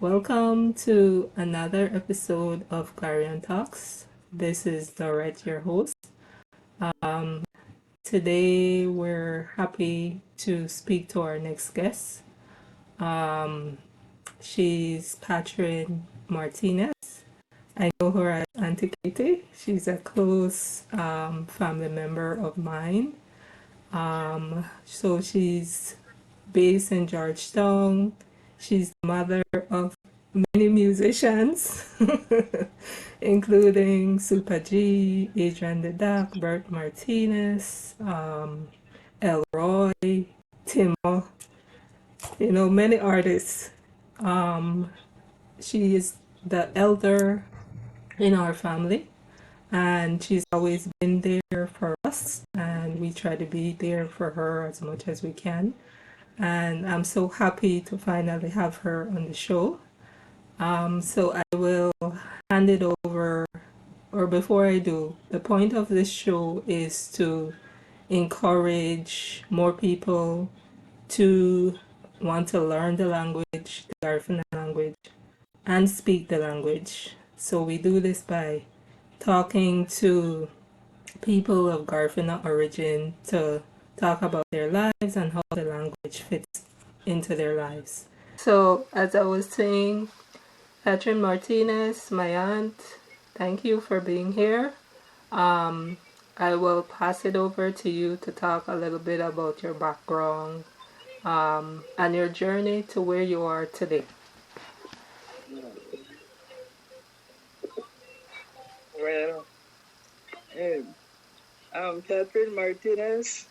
Welcome to another episode of Gari-On Talks. This is Dorette, your host. Um, Today, we're happy to speak to our next guest. Um, she's Catherine Martinez. I know her as Auntie Katie. She's a close family member of mine. So she's based in Georgetown. She's the mother of many musicians, including Supa G, Adrian The Doc, Berth Martinez, Elroy, Timo, many artists. Um, she is the elder in our family, and she's always been there for us, and we try to be there for her as much as we can. And I'm so happy to finally have her on the show. So I will hand it over, or before I do, the point of this show is to encourage more people to want to learn the language, the Garifuna language, and speak the language. So we do this by talking to people of Garifuna origin to talk about their lives and how the language fits into their lives. So, as I was saying, Catherine Martinez, my aunt, thank you for being here. I will pass it over to you to talk a little bit about your background and your journey to where you are today. Well, eh, I'm Catherine Martinez.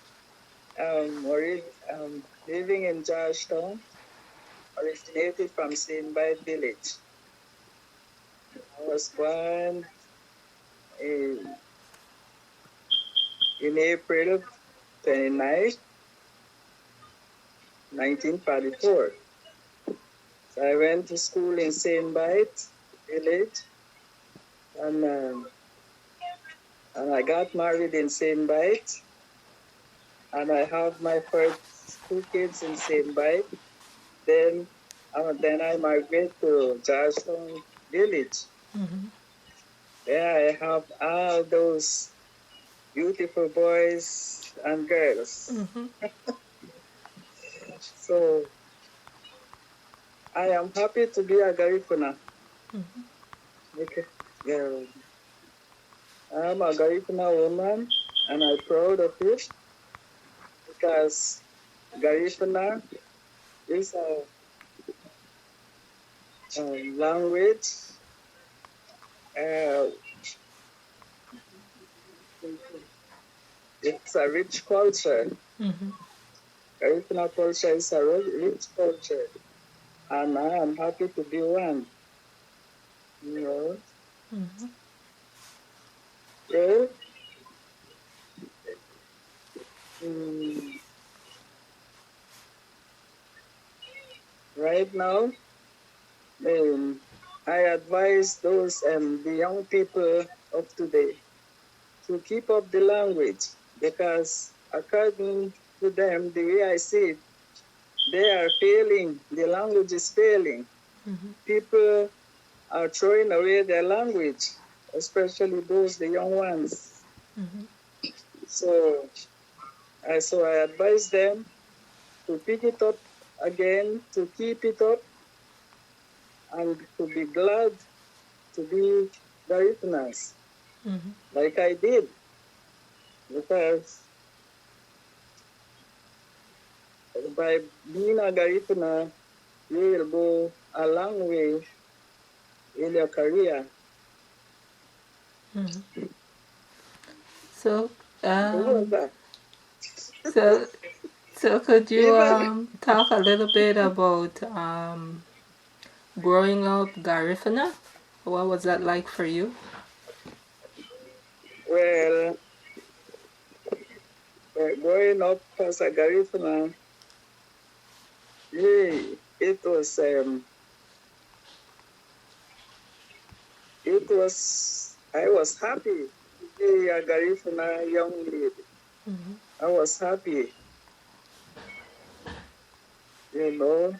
Living in Georgetown, originated from Stann Creek Village. I was born in April 29, 1944. So I went to school in Stann Creek Village, and I got married in Stann Creek. And I have my first two kids in Stann Creek. Then I migrated to Georgetown Village. Mm-hmm. There I have all those beautiful boys and girls. Mm-hmm. So I am happy to be a Garifuna. Mm-hmm. Okay. Yeah. I am a Garifuna woman, and I'm proud of it because Garifuna is a language. It's a rich culture. Mm-hmm. Garifuna culture is a rich culture, and I am happy to be one. You know. Mm-hmm. Well, mm, right now, I advise those the young people of today to keep up the language because according to them, the way I see it, they are failing. The language is failing. Mm-hmm. People are throwing away their language, especially the young ones. Mm-hmm. So I advise them to pick it up again, to keep it up, and to be glad to be Garifunas, Mm-hmm. like I did. Because by being a Garifuna, you will go a long way in your career. Mm-hmm. So, Who was that? so, so could you talk a little bit about growing up Garifuna? What was that like for you? Well, growing up as a Garifuna, it was I was happy to be a Garifuna young lady. Mm-hmm. I was happy, you know.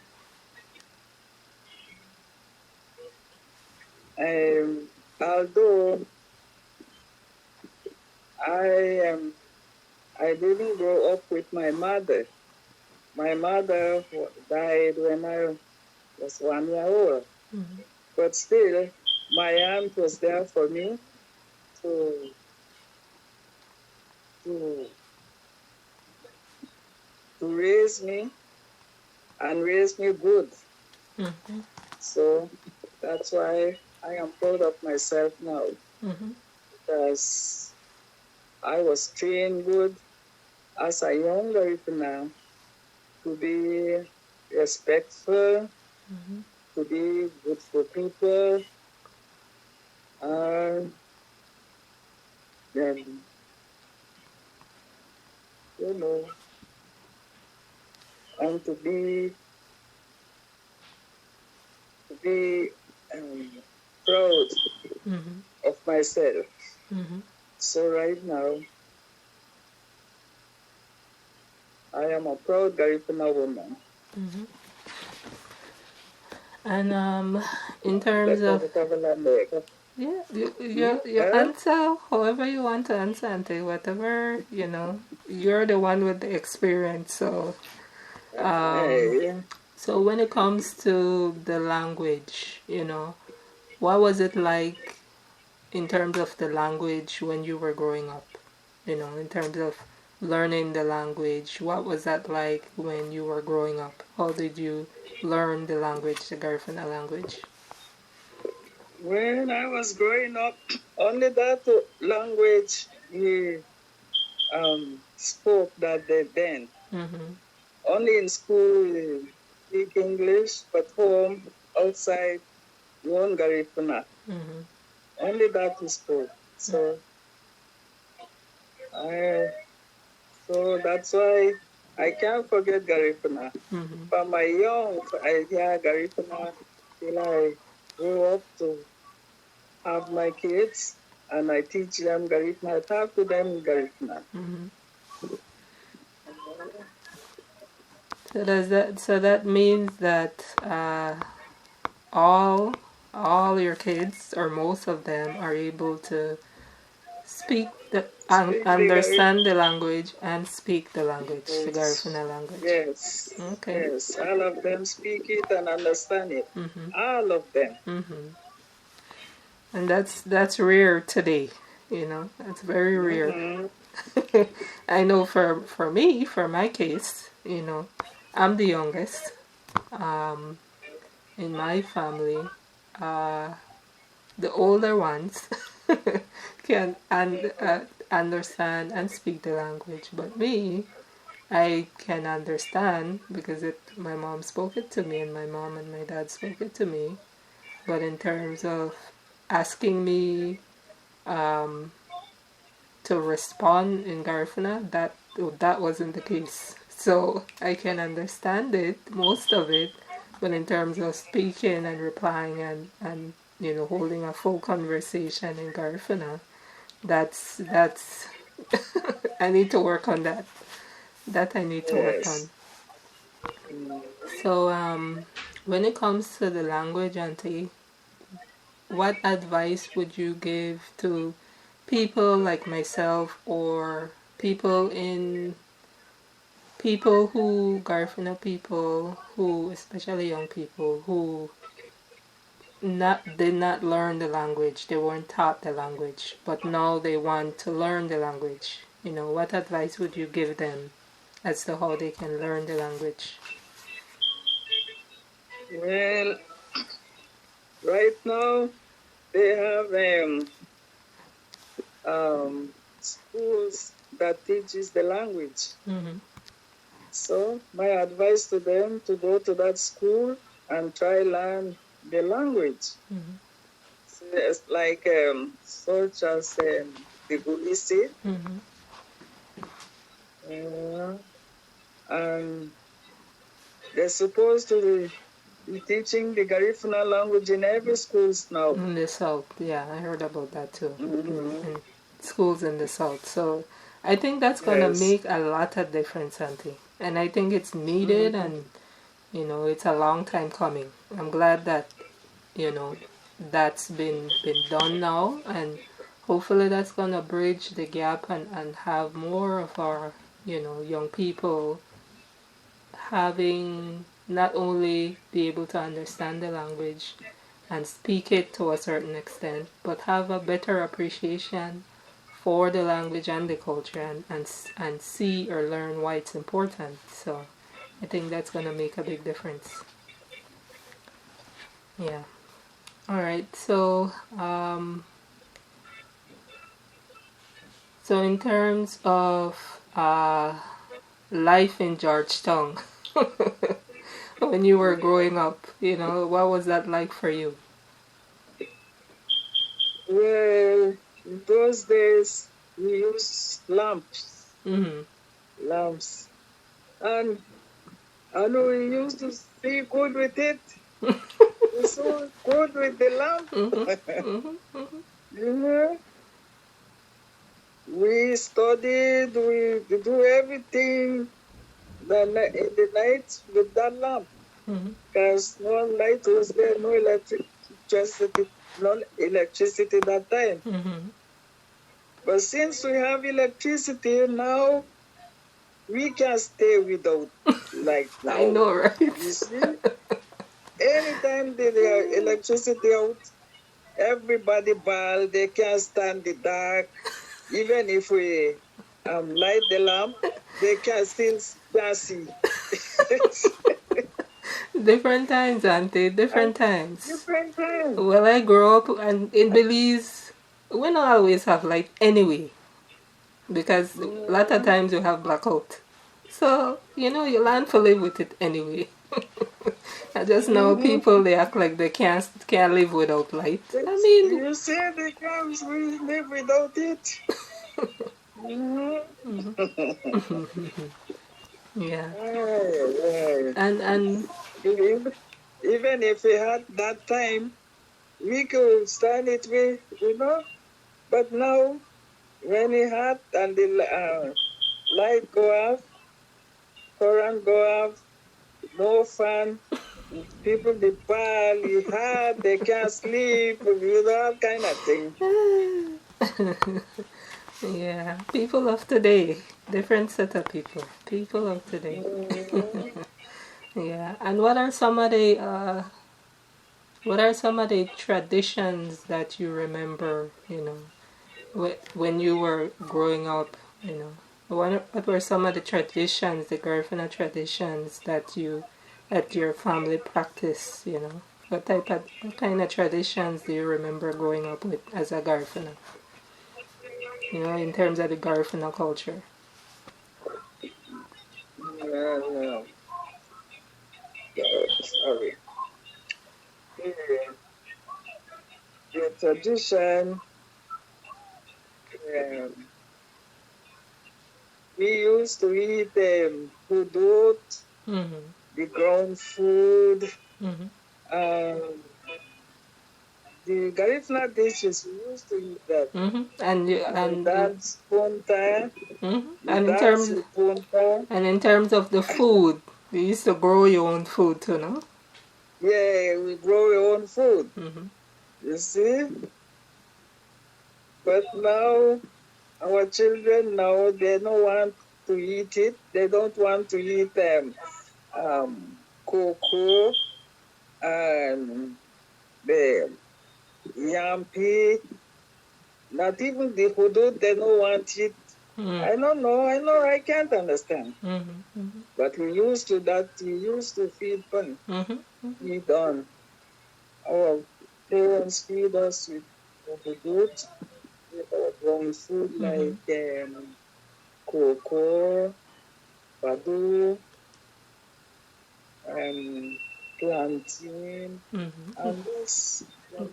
although I didn't grow up with my mother. My mother died when I was 1 year old. Mm-hmm. But still, my aunt was there for me to to raise me and raise me good. Mm-hmm. So that's why I am proud of myself now, Mm-hmm. because I was trained good as a young Garifuna to be respectful, Mm-hmm. to be good for people, and then, you know, and to be proud Mm-hmm. of myself. Mm-hmm. So right now, I am a proud Garifuna woman. Mm-hmm. And in terms of yeah, you answer however you want to answer, Auntie. Whatever you're the one with the experience. So so when it comes to the language, what was it like in terms of the language when you were growing up? In terms of learning the language, what was that like when you were growing up? How did you learn the language, the Garifuna language? When I was growing up, only that language we spoke that day then. Mm-hmm. Only in school we speak English, but home, outside, we own Garifuna. Mm-hmm. Only that we spoke. So that's why I can't forget Garifuna. Mm-hmm. From my young, I hear Garifuna till I grow up to have my kids, and I teach them Garifuna. I talk to them Garifuna. Mm-hmm. So that means that all your kids or most of them are able to understand the language and speak the language, the Garifuna language. Yes. Okay. Yes. All of them speak it and understand it. Mm-hmm. All of them. Mm-hmm. And that's rare today. That's very rare. Mm-hmm. I know for me, for my case, I'm the youngest in my family. The older ones can understand and speak the language, but me, I can understand because my mom spoke it to me, and my mom and my dad spoke it to me. But in terms of asking me to respond in Garifuna, that wasn't the case. So I can understand it, most of it, but in terms of speaking and replying and holding a full conversation in Garifuna, that's I need to work on that. That I need to work on. So when it comes to the language, Auntie, what advice would you give to people like myself or Garifuna people who, especially young people who did not learn the language, they weren't taught the language, but now they want to learn the language? What advice would you give them as to how they can learn the language? Well, right now they have schools that teaches the language. Mm-hmm. So my advice to them to go to that school and try learn the language. Mm-hmm. So it's like such as the Belize. Mm-hmm. And they're supposed to be teaching the Garifuna language in every schools now. In the south, yeah, I heard about that too. Mm-hmm. In schools in the south. So I think that's gonna make a lot of difference, Auntie. And I think it's needed, and it's a long time coming. I'm glad that that's been done now, and hopefully that's gonna bridge the gap and have more of our young people having not only be able to understand the language and speak it to a certain extent, but have a better appreciation for the language and the culture, and see or learn why it's important. So I think that's going to make a big difference. Yeah. All right. So in terms of life in Georgetown, when you were growing up, what was that like for you? Well, in those days, we used lamps. Mm-hmm. Lamps. And we used to see good with it. We saw good with the lamp. You know, we studied, we do everything in the night with that lamp. Because no light was there, no electricity that time. But since we have electricity now, we can stay without light now. I know, right? You see? Anytime the electricity out, everybody ball, they can't stand the dark. Even if we light the lamp, they can still can't see. Different times, Auntie. Different times. Different times. Well, I grew up and in Belize, we don't always have light anyway, because a lot of times you have blackout. So you learn to live with it anyway. I just know people, they act like they can't live without light. I mean, you say they can't live without it. Yeah. Right. And even if we had that time, we could stand it with, But now, when it hot and the light go off, current go off, no fan, people they ball, it hard, they can't sleep, all kind of thing. yeah, people of today, different set of people. People of today. Yeah, and what are some of the traditions that you remember? When you were growing up. What were some of the traditions, the Garifuna traditions that your family practice? What kind of traditions do you remember growing up with as a Garifuna? In terms of the Garifuna culture. No. Sorry. The tradition, we used to eat hudut, the ground food, the Garifuna dishes, we used to eat that. And that's punta. And in terms of the food, you used to grow your own food too, no? Yeah, we grow our own food. You see? But now, our children now, they don't want to eat it. They don't want to eat cocoa and the yampi. Not even the hudud, they don't want it. I don't know. I can't understand. But we used to feed fun. Feed on. Our parents feed us with hudud, with our grown food like cocoa, badu, plantain, and this. We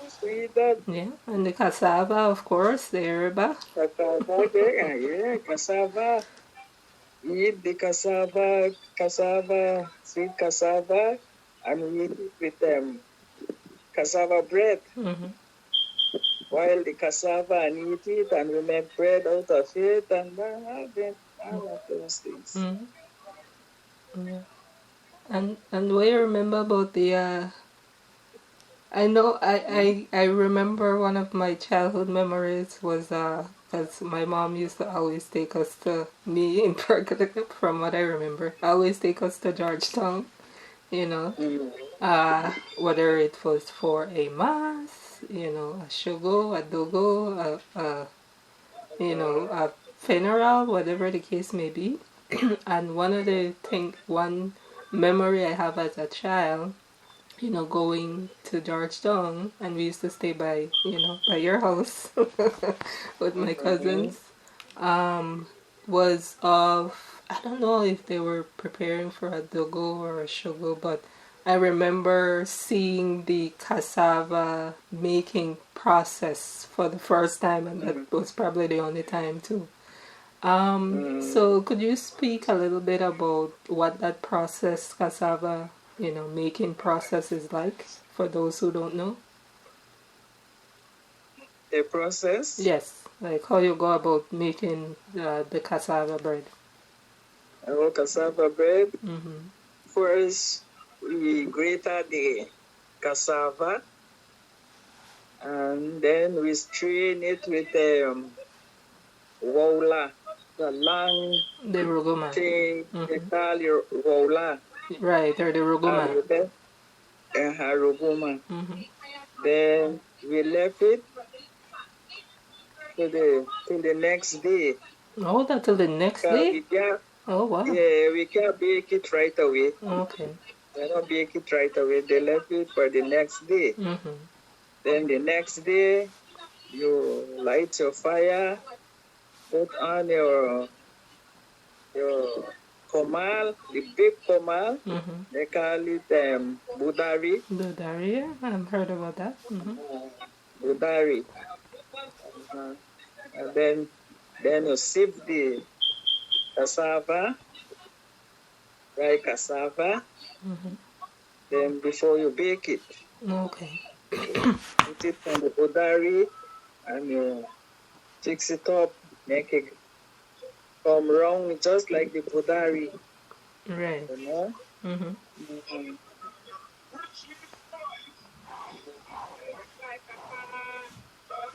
used to eat that. Yeah, and the cassava, of course, the herba. Cassava, yeah, cassava. Eat the cassava, sweet cassava, and we eat it with cassava bread. Boil the cassava and eat it, and we make bread out of it, and all of those things. Yeah. And what you remember about the I know. I remember one of my childhood memories was because my mom used to always take us to me in particular. From what I remember, always take us to Georgetown. You know, whether it was for a mass, a shogo, a dogo, a funeral, whatever the case may be. And one memory I have as a child, going to Georgetown, and we used to stay by your house with my cousins, was of, I don't know if they were preparing for a dogo or a shogo, but I remember seeing the cassava making process for the first time, and that was probably the only time too. So could you speak a little bit about what that process, cassava, making process is like for those who don't know? The process? Yes, like how you go about making the cassava bread. Our cassava bread. Mm-hmm. First, we grate the cassava, and then we strain it with wola, the long The ruguma. thing Mm-hmm. they call your wola. Right, or the ruguma. Ruguma. Mm-hmm. Then we left it till the next day. Oh, that till the next day? Oh, wow. Yeah, we can't bake it right away. Okay. They don't bake it right away. They left it for the next day. Mm-hmm. Then the next day, you light your fire, put on your komal, the big komal. Mm-hmm. They call it budari. Budari, yeah, I've heard about that. Mm-hmm. Budari. And then you sieve the cassava, dry cassava. Mm-hmm. Then before you bake it. Okay. Put it on the budari and you fix it up, make it come round just like the budari. Right. You know? Mm-hmm. Mm-hmm.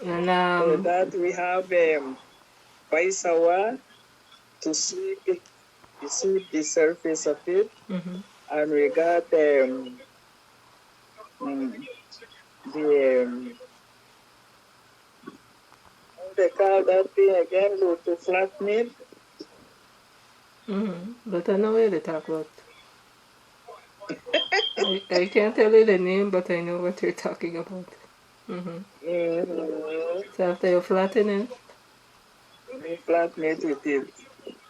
And so that we have paisawa to sweep the surface of it. Mm-hmm. And we got the how they call that thing again, to flatten it. Mm-hmm. But I know what they talk about. I can't tell you the name, but I know what you're talking about. Mm-hmm. Mm-hmm. So after you flatten it? We flatten it with it.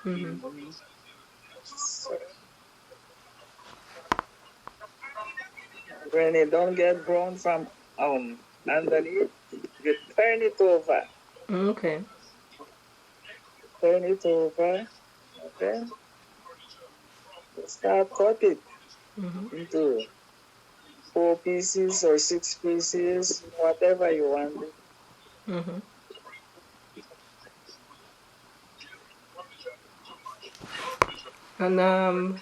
Mm-hmm. When it don't get brown from underneath, you turn it over. Okay. Turn it over. Okay. Start cut it into 4 pieces or 6 pieces, whatever you want. Mm-hmm. And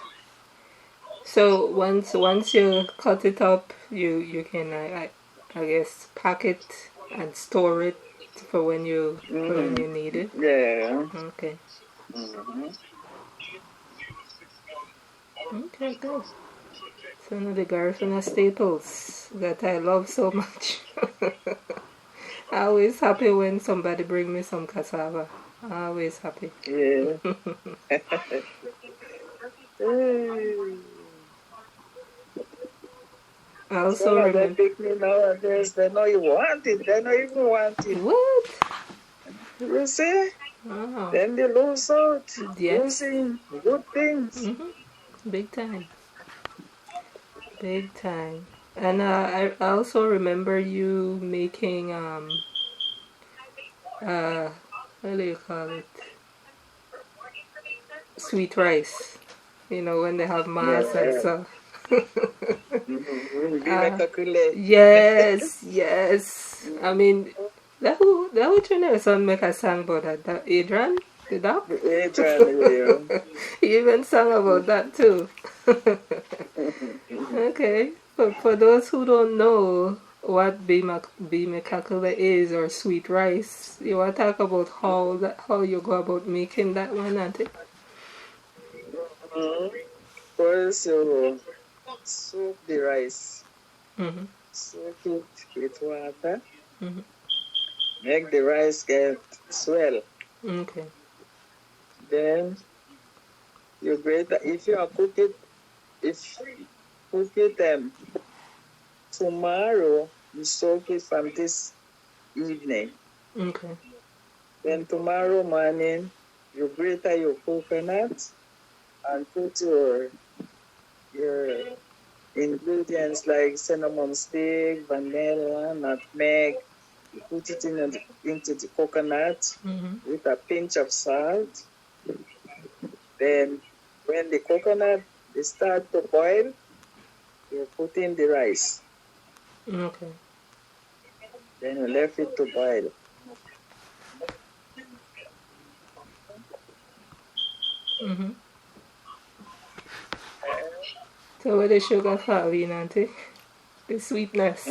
so once you cut it up, you can I guess pack it and store it for when you need it. Yeah. Okay. Mm-hmm. Okay, good. It's one of the Garifuna staples that I love so much. I'm always happy when somebody bring me some cassava. Always happy. Yeah. I also remember. They pick me nowadays. They know you want it. They don't even want it. What? You see? Oh. Then they lose out. Yes. Losing good things. Mm-hmm. Big time. Big time. And I also remember you making what do you call it? Sweet rice. When they have mass and stuff. Yes. I mean, that would your son make a song about that Adrian The Doc? Adrian, yeah. He even sang about that too. Okay. For those who don't know, what bimekakule is, or sweet rice. You want to talk about how you go about making that one, Auntie? First, you soak the rice. Mm-hmm. Soak it with water. Mm-hmm. Make the rice get swell. Okay. Then you grate. If you are cook it, tomorrow, you soak it from this evening. Okay. Then tomorrow morning, you grate your coconut and put your ingredients like cinnamon stick, vanilla, nutmeg. You put it into the coconut with a pinch of salt. Then when the coconut start to boil, you put in the rice. Okay. Then you left it to boil. Mm-hmm. So where the sugar fall in, Auntie? The sweetness.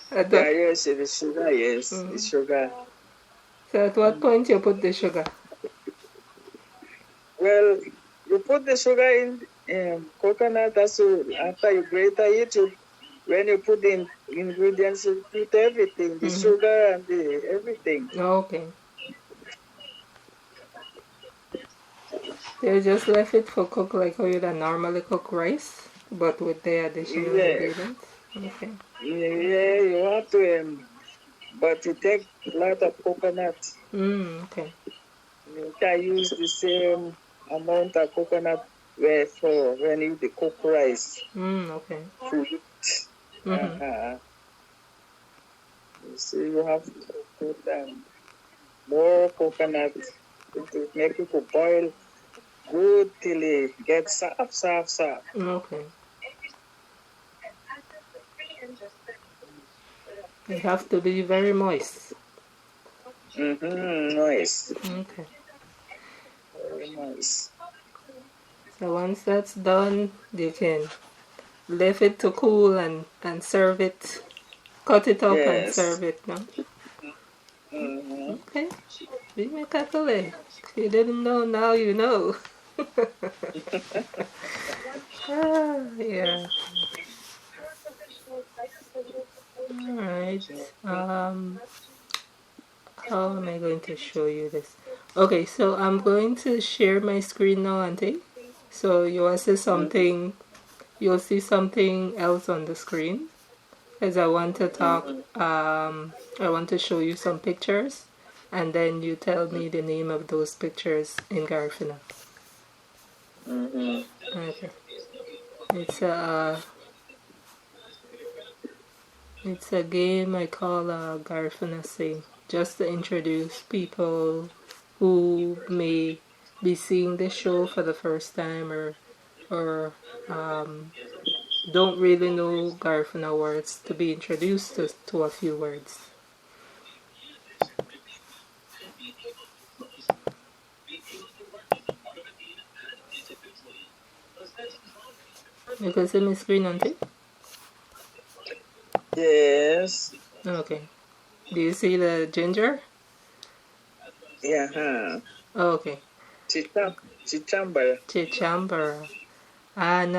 Yes, the sugar, yes, the sugar. So at what point you put the sugar? Well, you put the sugar in coconut after you grate it. When you put the ingredients, you put everything, the sugar and everything. Okay. You just left it for cook like how you'd normally cook rice, but with the additional ingredients? Okay. Yeah, you have to, but you take a lot of coconut. Okay. You can use the same amount of coconut for when you cook rice. Okay. Food. So you have to put more coconut to make it boil good till it gets soft. Okay. It have to be very moist. Nice. Okay. Very nice. So once that's done, you can leave it to cool and serve it. Cut it up and serve it now. Okay. Bimekakule. If you didn't know, now you know. Yeah. Alright. How am I going to show you this? Okay, so I'm going to share my screen now, Auntie. So you will see something, you'll see something else on the screen. As I want to talk, I want to show you some pictures, and then you tell me the name of those pictures in Garifuna. Okay. It's a game I call Garifuna Sing, just to introduce people who may be seeing the show for the first time or don't really know Garifuna words, to be introduced to a few words. You can see my screen, Auntie? Yes. Okay. Do you see the ginger? Yeah. Oh, okay. Chichambara. Chichambara. And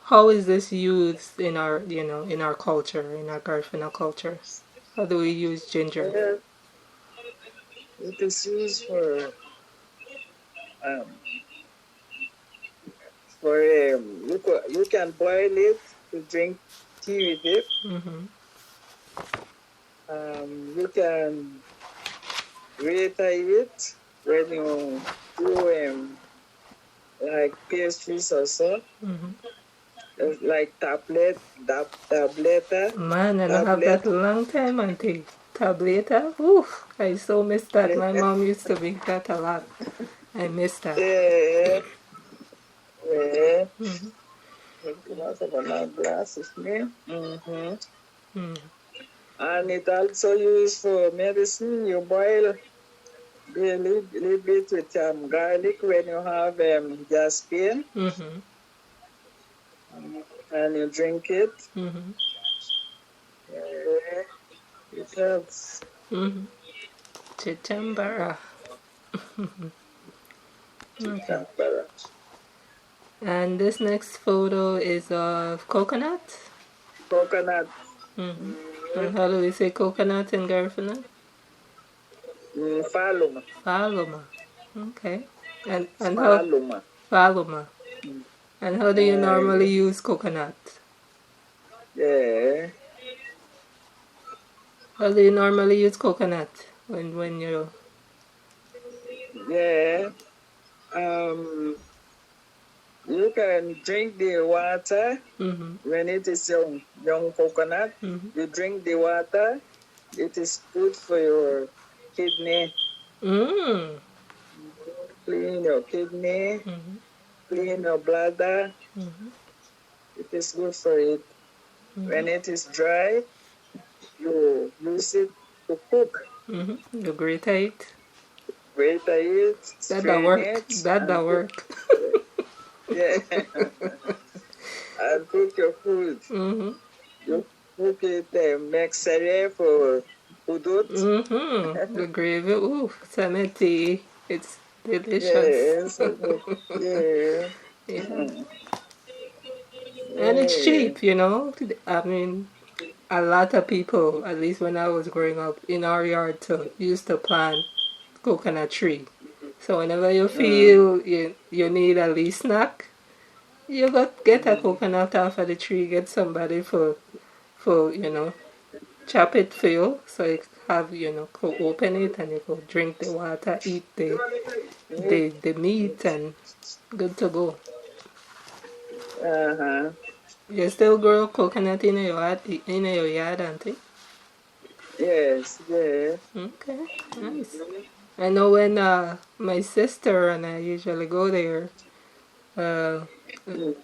how is this used in our in our culture, in our Garifuna culture? How do we use ginger? It is used for you can boil it to drink tea with it. You can grate it when you do like pastries or so. Like tableta. Man, I don't have that long time, Auntie. Tableta? Ooh, I so miss that. My mom used to make that a lot. I miss that. Yeah. And it also used for medicine. You boil a little bit with garlic when you have gas pain. and you drink it. Mm-hmm. It helps. Mm-hmm. Chitambara. Okay. And this next photo is of coconut. Coconut. Mm-hmm. And how do we say coconut in Garifuna? Faluma. Faluma. Okay. And how Faluma. Faluma. And how do you normally use coconut? Yeah. How do you normally use coconut when you? Yeah. You can drink the water Mm-hmm. when it is young coconut. Mm-hmm. You drink the water. It is good for your kidney. Mm. Clean your kidney. Mm-hmm. Clean your bladder. Mm-hmm. It is good for it. Mm-hmm. When it is dry, you use it to cook. Mm-hmm. You grate it. Grate it, That work. That work. Yeah. And cook your food. Mm-hmm. You cook it, make cereal for hudut. Mm-hmm. The gravy. Ooh, sameti. It's delicious. Yes. Yeah. Yeah. And it's cheap, you know. I mean, a lot of people, at least when I was growing up, in our yard too, used to plant coconut tree. So whenever you feel you need a least snack, you got get a coconut off of the tree, get somebody for chop it for you, so you have go open it and you go drink the water, eat the meat, and good to go. Uh-huh. You still grow coconut in your yard, auntie? Yes, yeah. Okay, nice. I know when my sister and I usually go there. Uh, you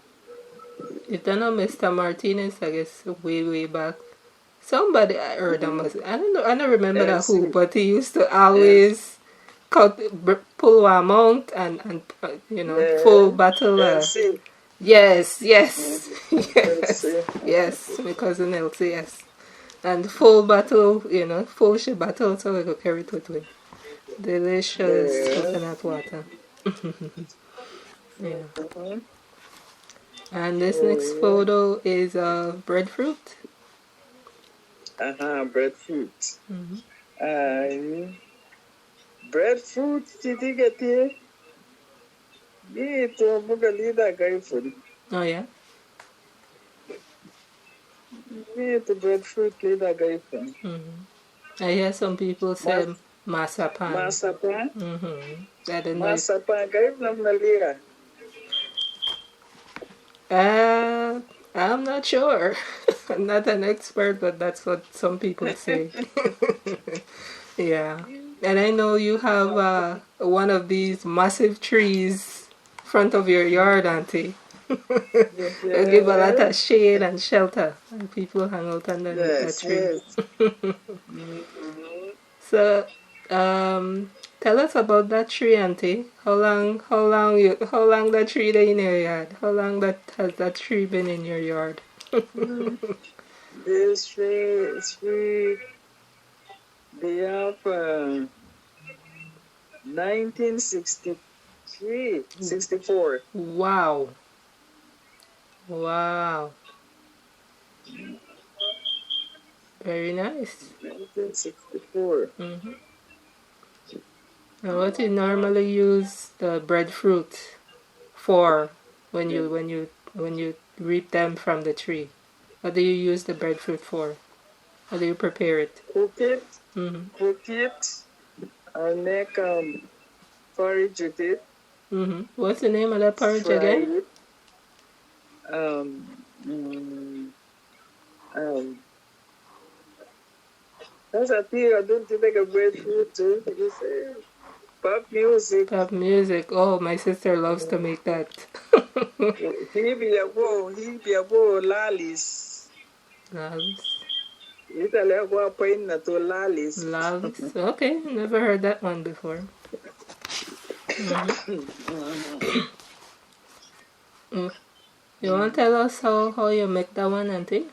don't know Mr. Martinez, I guess way back. Somebody I heard him. I don't know. I don't remember that who, LC. but he used to always pull one mount and full Yeah. battle. LC. Yes, yes, yes, LC. yes. My cousin Elsie, yes. And full battle, full she battle, so we could carry it with me. Delicious Yeah. coconut water. Yeah. Mhm. And this Oh, next yeah. photo is breadfruit. Breadfruit. Mm-hmm. Breadfruit, titigati. Ito, bugalida Garifuna. Oh yeah. Ito, breadfruit lida Garifuna. Mm-hmm. I hear some people say masapan. Masapan. Mm-hmm. I don't know if. Masapan, Garifuna Malia. I'm not sure. I'm not an expert, but that's what some people say. Yeah. And I know you have one of these massive trees front of your yard, auntie. It'll give a lot of shade and shelter, and people hang out under that Yes, tree. yes. Mm-hmm. So, tell us about that tree, auntie. How long that tree there in your yard? How long that has that tree been in your yard? This tree, they have 1963, 64. Wow. Wow. Very nice. 1964. Mm-hmm. And what do you normally use the breadfruit for when you reap them from the tree? What do you use the breadfruit for? How do you prepare it? Cook it, Mm-hmm. and make porridge with it. Mm-hmm. What's the name of that porridge Fry again? it. Um, mm, um, that's a thing I don't think a breadfruit too. You say pop music. Pop music. Oh, my sister loves to make that. He be a bo lalis. Loves. Italy go pain na to lalis. Loves. Okay, never heard that one before. Mm-hmm. You want to tell us how you make that one, Auntie?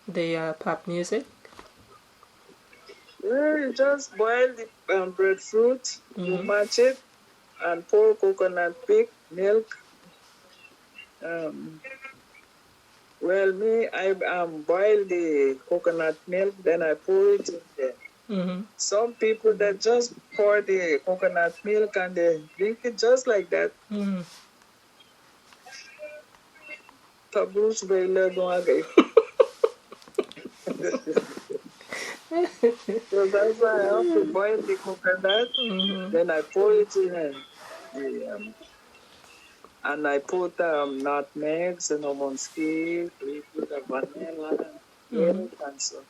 The pop music? Yeah, you just boil the breadfruit, you match it, and pour coconut milk. Well, me, I boil the coconut milk, then I pour it in there. Some people that just pour the coconut milk and they drink it just like that. Tabu's very little. So that's why I have to boil the coconut, then I pour it in and I put nutmegs and omonski, we put a vanilla, milk and so.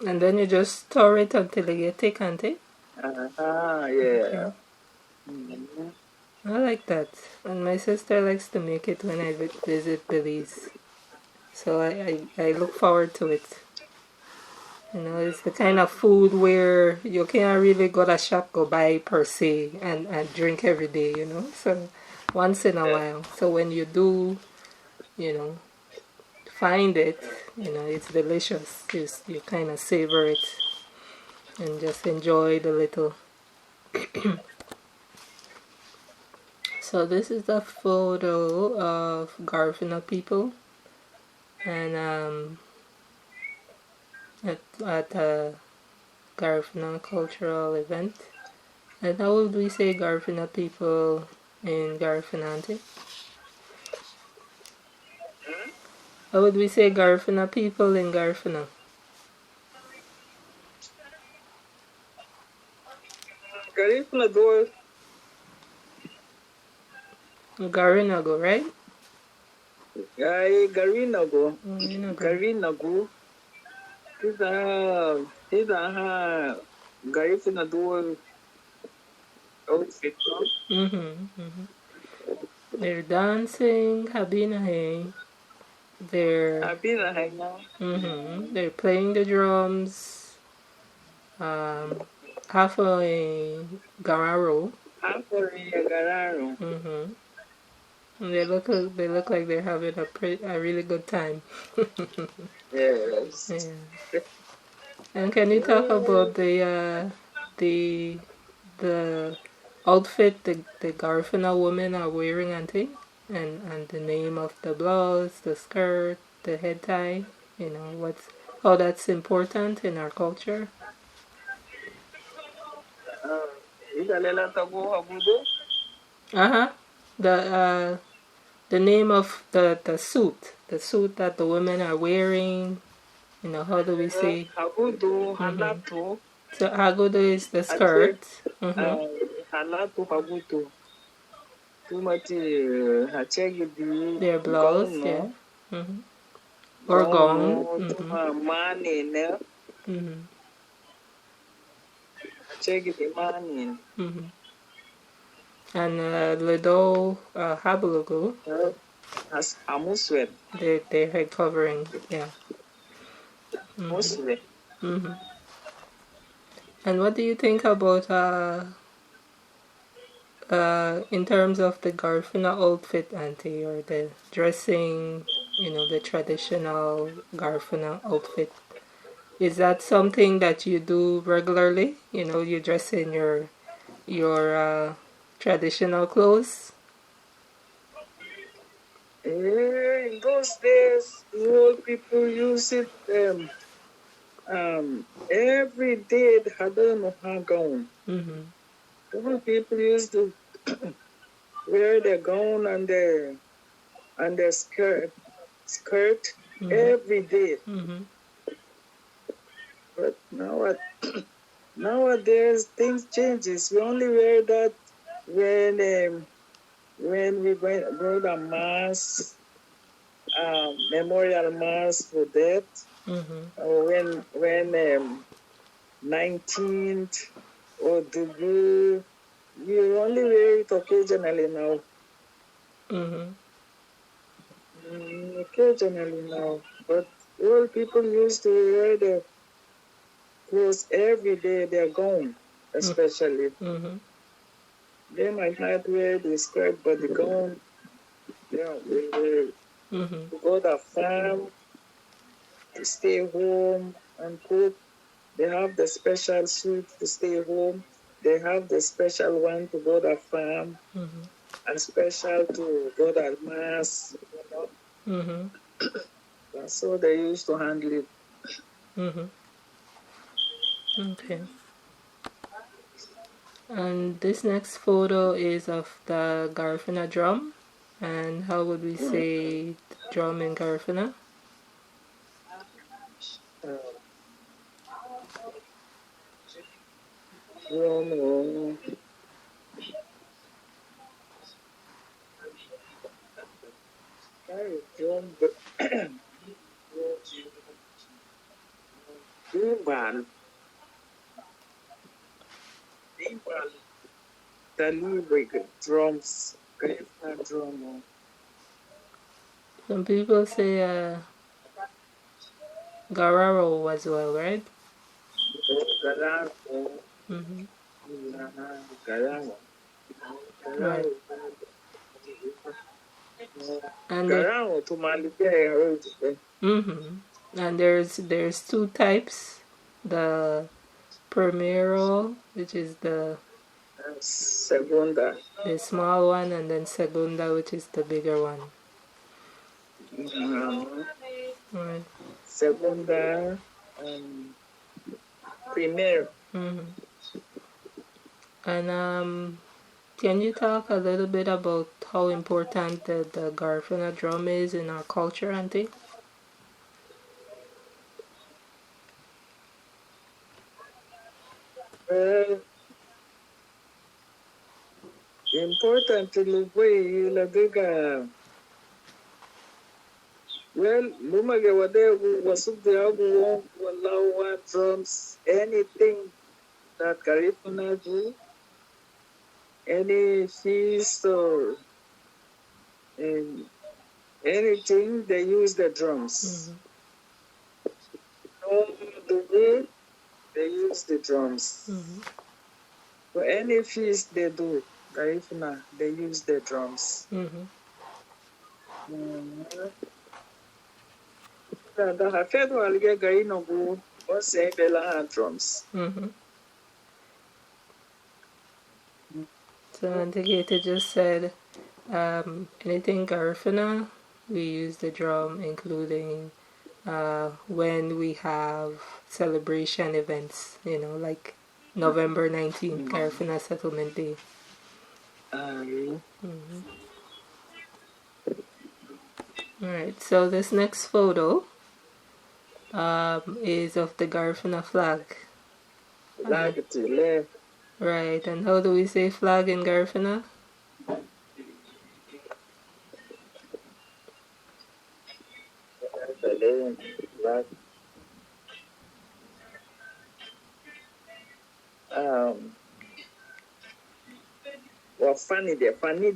And then you just stir it until it gets thick, Auntie? Yeah. Okay. I like that. And my sister likes to make it when I visit Belize. So I look forward to it. You know, it's the kind of food where you can't really go to shop, go buy per se, and drink every day, you know. So once in a while. So when you do, you know, find it, you know, it's delicious. You kind of savor it and just enjoy the little. So this is a photo of Garifuna people, and at a Garifuna cultural event. And how would we say Garifuna people in Garifuna, Auntie? How would we say Garifuna people in Garifuna? Garifuna go. Garinago, right? Garinago. Garinago. Garifuna do outfit. They're dancing, habinahe. They're They're playing the drums. Half a gararo. And they look like they're having a really good time. Yes. Yeah. And can you talk about the outfit the Garifuna women are wearing, Auntie? And the name of the blouse, the skirt, the head tie, you know, how that's important in our culture. The name of the suit that the women are wearing, you know, how do we say? So hagudo is the skirt. Their blouse, yeah. Or gown. And Lido Habulugu. Their head covering, yeah. And what do you think about in terms of the Garifuna outfit, Auntie, or the dressing, you know, the traditional Garifuna outfit? Is that something that you do regularly? You know, you dress in your traditional clothes? In those days, the old people use it every day. I don't know how gown. Old people used to wear their gown and their skirt every day. But nowadays things changes. We only wear that when we go to mass, memorial mass for death, or when 19th or Dugu, we only wear it occasionally now. Occasionally now, but old people used to wear their clothes every day. They're gone, especially. they might not wear the skirt, but the gown, yeah, they go to the farm to stay home and cook. They have the special suit to stay home. They have the special one to go to the farm and special to go to mass, you know. That's how they used to handle it. Okay. And this next photo is of the Garifuna drum. And how would we say drum in Garifuna? Drum, drum, timbal, the drums, drum. Some people say Gararo as well, right? Right. And and there's two types. The primero, which is the segunda, the small one, and then segunda, which is the bigger one. Right. Segunda, primero. And can you talk a little bit about how important the Garifuna drum is in our culture, Auntie? Well, important to look way la biga. Well, lumage wade wasuk the abu walawa drums, anything that Garifuna do, any feast or anything, they use the drums. No, the way they use the drums. For any feast they do, Garifuna, they use the drums. The hafedo alge Garino go or say bela drums. So Auntie Katie just said anything Garifuna, we use the drum, including when we have celebration events, like November 19th, Garifuna Settlement Day. Alright, so this next photo is of the Garifuna flag. Right, and how do we say flag in Garifuna? Well, funny there. Funny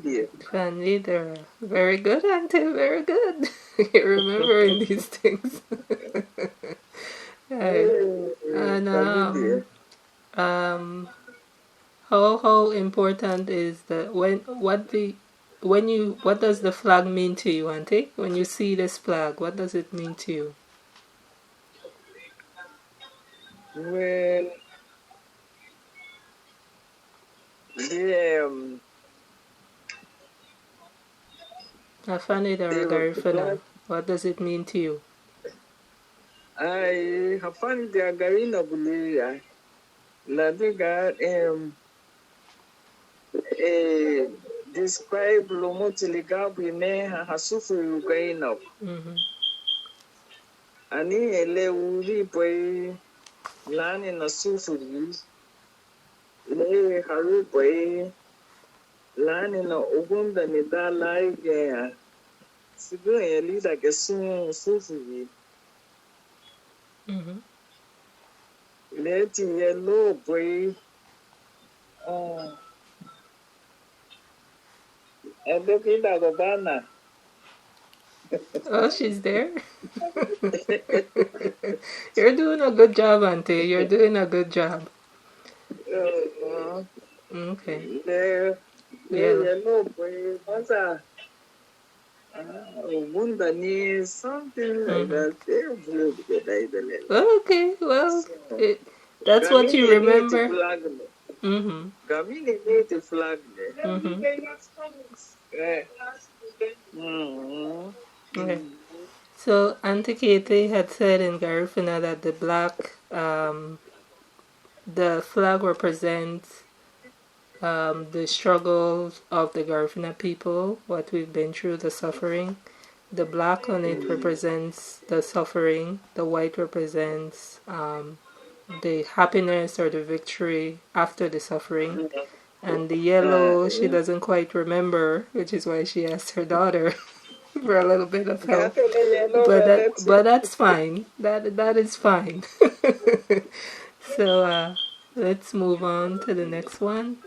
there. Very good, Auntie, very good. You're remembering these things. Right. And how important is what does the flag mean to you, Auntie? When you see this flag, what does it mean to you? Well, Afani Garifuna, what does it mean to you? I have found the Garina Bulia. Ladiga describe Lomotiligabi ne Hasufu Ugaino. Ani ele uri boy lani na sufuri. Le haru boy lani na ugunda ni da laige. Sigo eli da gesun sufuri. Let yellow boy. Oh, she's there. You're doing a good job, Auntie. You're doing a good job. Okay. They're Yellow. yellow, boy. What's a Wundani, something like that. They're blue together. Okay, well, So, that's what you Gamini need to remember. flag. Mm-hmm. Gamini need to flag. Mm-hmm. Yeah. Mm-hmm. Okay. So Auntie Katie had said in Garifuna that the flag represents the struggles of the Garifuna people, what we've been through, the suffering. The black on it represents the suffering. The white represents the happiness or the victory after the suffering. And the yellow, she doesn't quite remember, which is why she asked her daughter for a little bit of help. But that's fine. That is fine. So let's move on to the next one.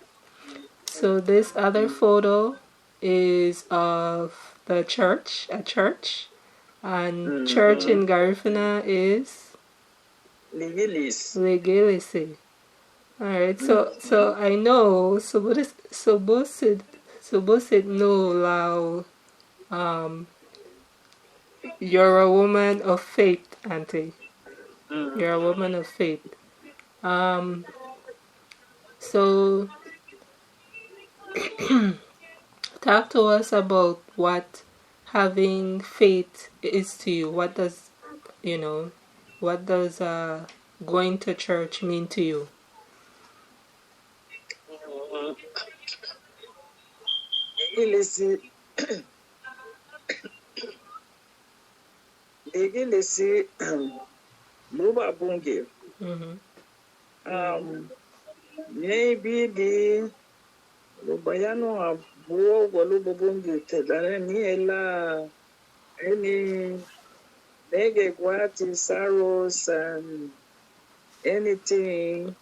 So this other photo is of the church, a church, and church in Garifuna is Legelese. All right. So I know Subosid no lao. You're a woman of faith, Auntie. You're a woman of faith. Um, so talk to us about what having faith is to you. What does going to church mean to you? Legelesi Luba Bungi. Maybe the Lubayano of Luba Bungi Tedane Niela any negative sorrows and anything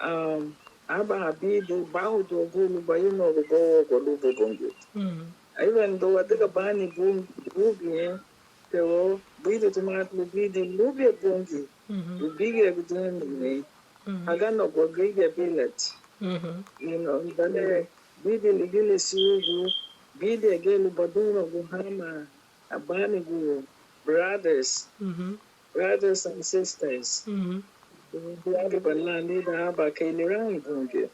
Aba be the bow to Gulu Bayano the go Luba Bungi. Even though I think a Bani Boom Bugi, they will be the tomato be the Luba Bungi. The bigger between me. I got no go bigger billet. Then be the legal see be the again Baduna Buhama, Abani brothers, brothers and sisters. We have a land leader about Kailiran Bungi.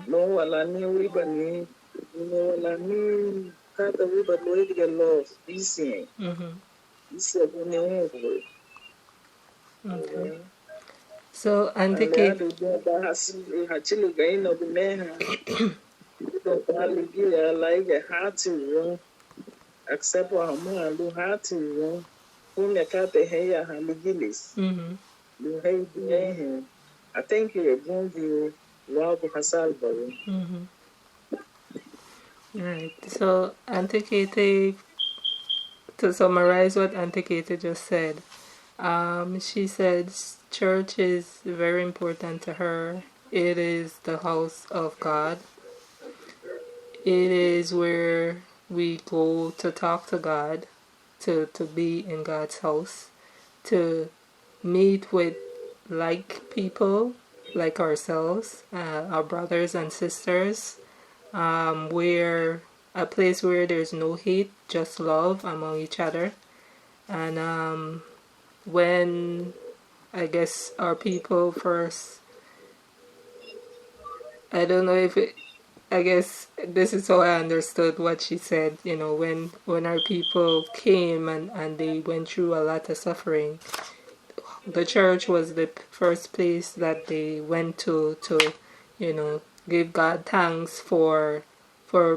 No, Alani Wibani, Alani Kata Wiba Lady Love, BC. This is a new Okay. So, Auntie Kate. Except for Hamu, Hati, whom you can't hear Hamigilis. You hate him. I think you're going to love Hasalba. Right. So, Auntie Kate, to summarize what Auntie Kate just said, she said church is very important to her. It is the house of God. It is where we go to talk to God, to be in God's house, to meet with like people, like ourselves, our brothers and sisters, where a place where there's no hate, just love among each other. And when I guess our people first, I don't know if it, I guess this is how I understood what she said, when our people came and they went through a lot of suffering, the church was the first place that they went to give God thanks for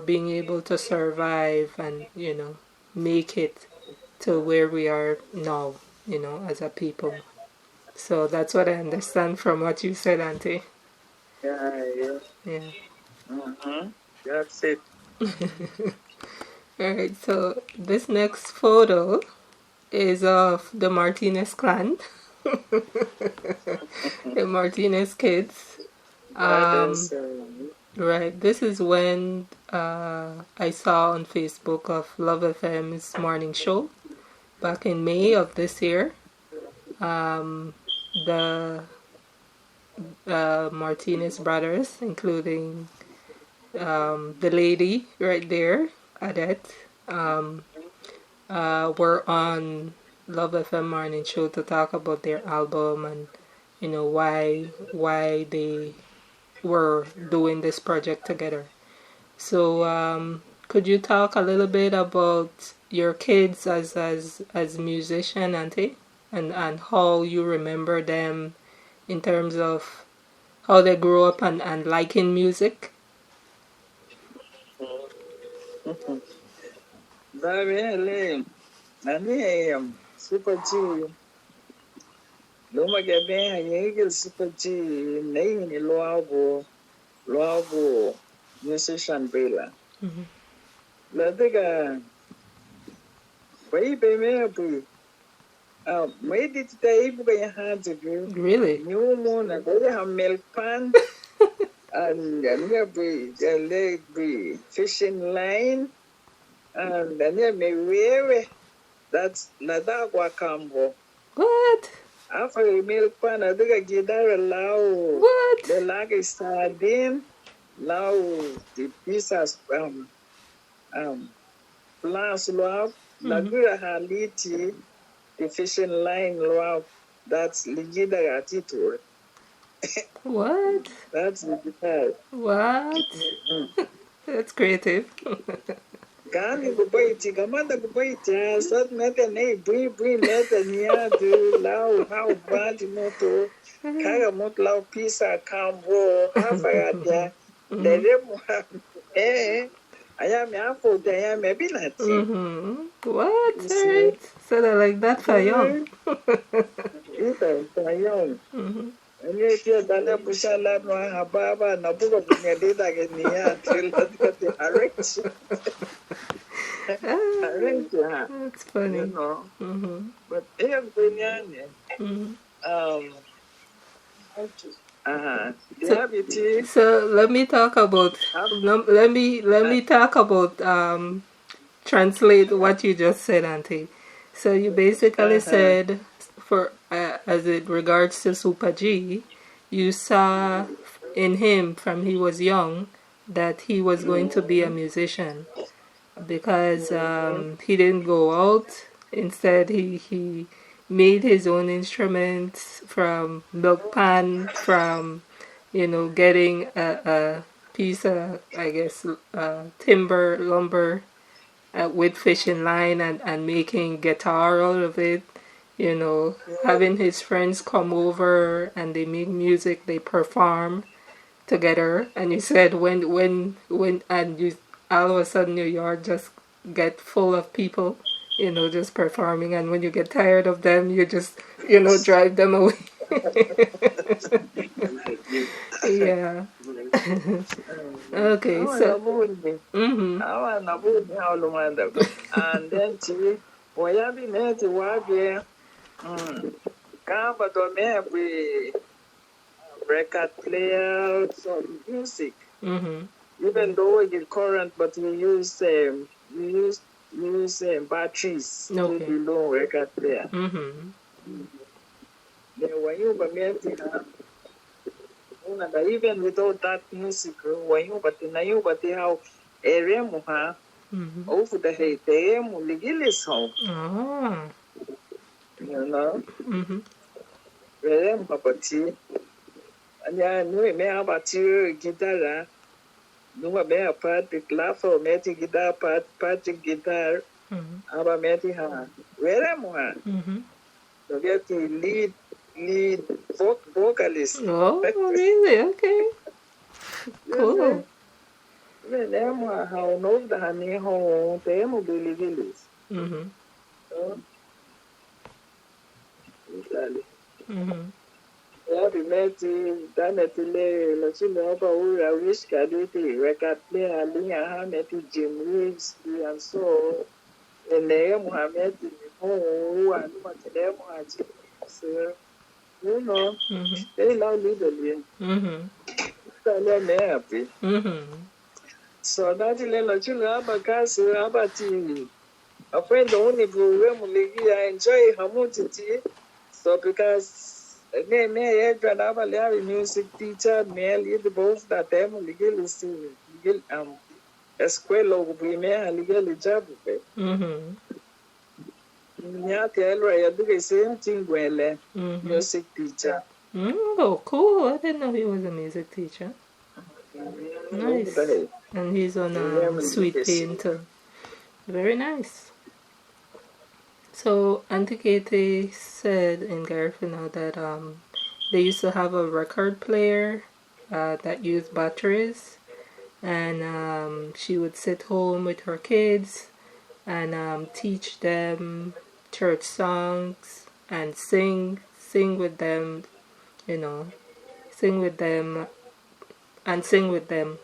being able to survive and make it to where we are now, as a people. So that's what I understand from what you said, Auntie. Yeah. That's it. Alright, so this next photo is of the Martinez clan. The Martinez kids. Right, this is when I saw on Facebook of Love FM's morning show back in May of this year. The Martinez brothers, including the lady right there, Adette, were on Love FM Morning Show to talk about their album and why they were doing this project together. So could you talk a little bit about your kids as musician, Auntie, and how you remember them in terms of how they grew up and liking music? Very nani Supa G. Loma gabe yegel Supa G. Nei ni loabo musician bela. La dega bai me bu. May dit tay bu ya hands of you. Really? New moon na go ha milk pan. And then we be fishing line. And then me wewe. That's Nadagwa Cambo. What? After milk pan, I think I get there lao. What? The lag is sardine. Lao the pieces plants loaf. Lagura haliti the fishing line loaf. That's ligida attitude. What? That's the guitar. What? That's creative. Gani gubaiti, gamanda gubaiti, sat mete nei bri mete niya du lao how bad moto kaga mot lao pisa kambo hafa ya dia dere mo aya me afo de aya me binati. What? Alright. So they're like that for young. Ita young. Anye tia dale pusha la no hababa na bugo nyedida ke niya til the arrange. That's funny. You know. But every so let me talk about translate what you just said, Auntie. So you basically said for as it regards to Supa G, you saw in him from he was young that he was going to be a musician because he didn't go out. Instead, he made his own instruments from milk pan, from getting a piece of, I guess, timber lumber with fishing line and making guitar out of it. Having his friends come over and they make music, they perform together. And you said when and you all of a sudden your yard just get full of people, just performing, and when you get tired of them, you just drive them away. Yeah. Okay, so and then wayabi neti wabye kamba do me record player some music. Even though it's current, but we use batteries to be low record player. Even without that music, when you but how area muha over the hay they muligilis home. Area mapati. And ya knew me about guitar. No me a part the clap for meti guitar part guitar. Aba meti ha. Area muha. So get to lead vocalist. Oh, really? Okay. Cool. How know the honey home, they will be living. Yeah, we met Danetile, Lachino, I wish Caditi, record player, Lia, met Jim Reeves, and so, and they Mohammed, who and what them are, they love legally. Happy. So that little children because Abati. A friend only program I enjoy Hamutiti. So because Ne Adrian avaliava music teacher, ne lidi both da temo ligeli si ligeli eskwela ukupimea ligeli jabu pe. Nyati Elroy yaduke same thing gwele music teacher. Oh, cool. I didn't know he was a music teacher. Nice. And he's on Sweet Pain too. Very nice. So Auntie Katie said in Garifuna that they used to have a record player that used batteries, and she would sit home with her kids and teach them church songs and sing with them, you know, sing with them and sing with them.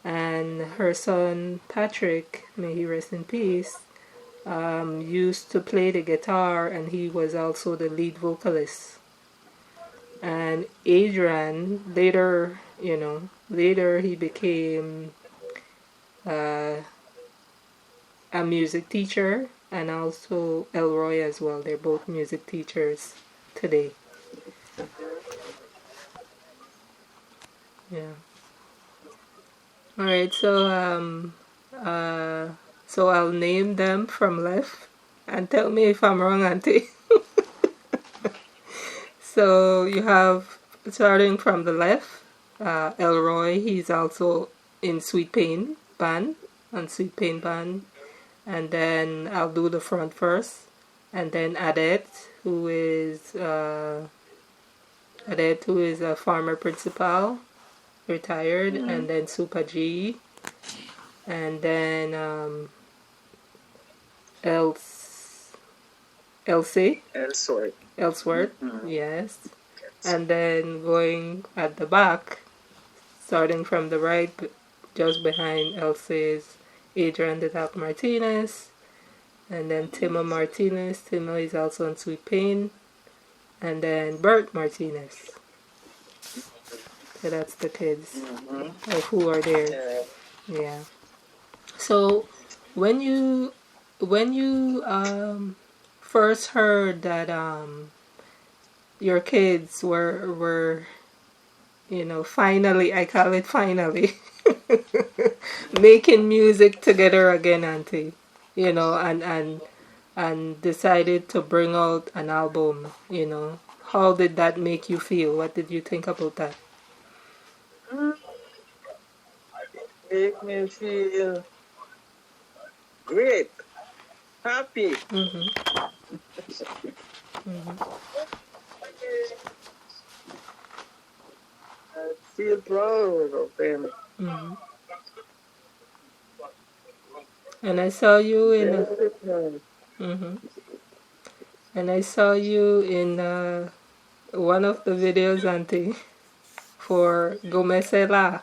And her son Patrick, may he rest in peace, used to play the guitar, and he was also the lead vocalist. And Adrian later, later he became a music teacher, and also Elroy as well. They're both music teachers today. Yeah. All right. So I'll name them from left, and tell me if I'm wrong, Auntie. So you have, starting from the left, Elroy. He's also in Sweet Pain Band, on Sweet Pain Band. And then I'll do the front first. And then Adette, who is a former principal, retired. And then Supa G. And then Elsworth, yes. And then going at the back, starting from the right, just behind Elsie's, Adrian The Doc Martinez. And then Timo Martinez. Timo is also on Sweet Pain. And then Berth Martinez. So that's the kids of who are there. Yeah. So when you first heard that your kids were finally, I call it finally, making music together again, Auntie, and decided to bring out an album, how did that make you feel? What did you think about that? It make me feel great, happy. I feel proud of them. And I saw you in and I saw you in one of the videos, Auntie, for Gomesela.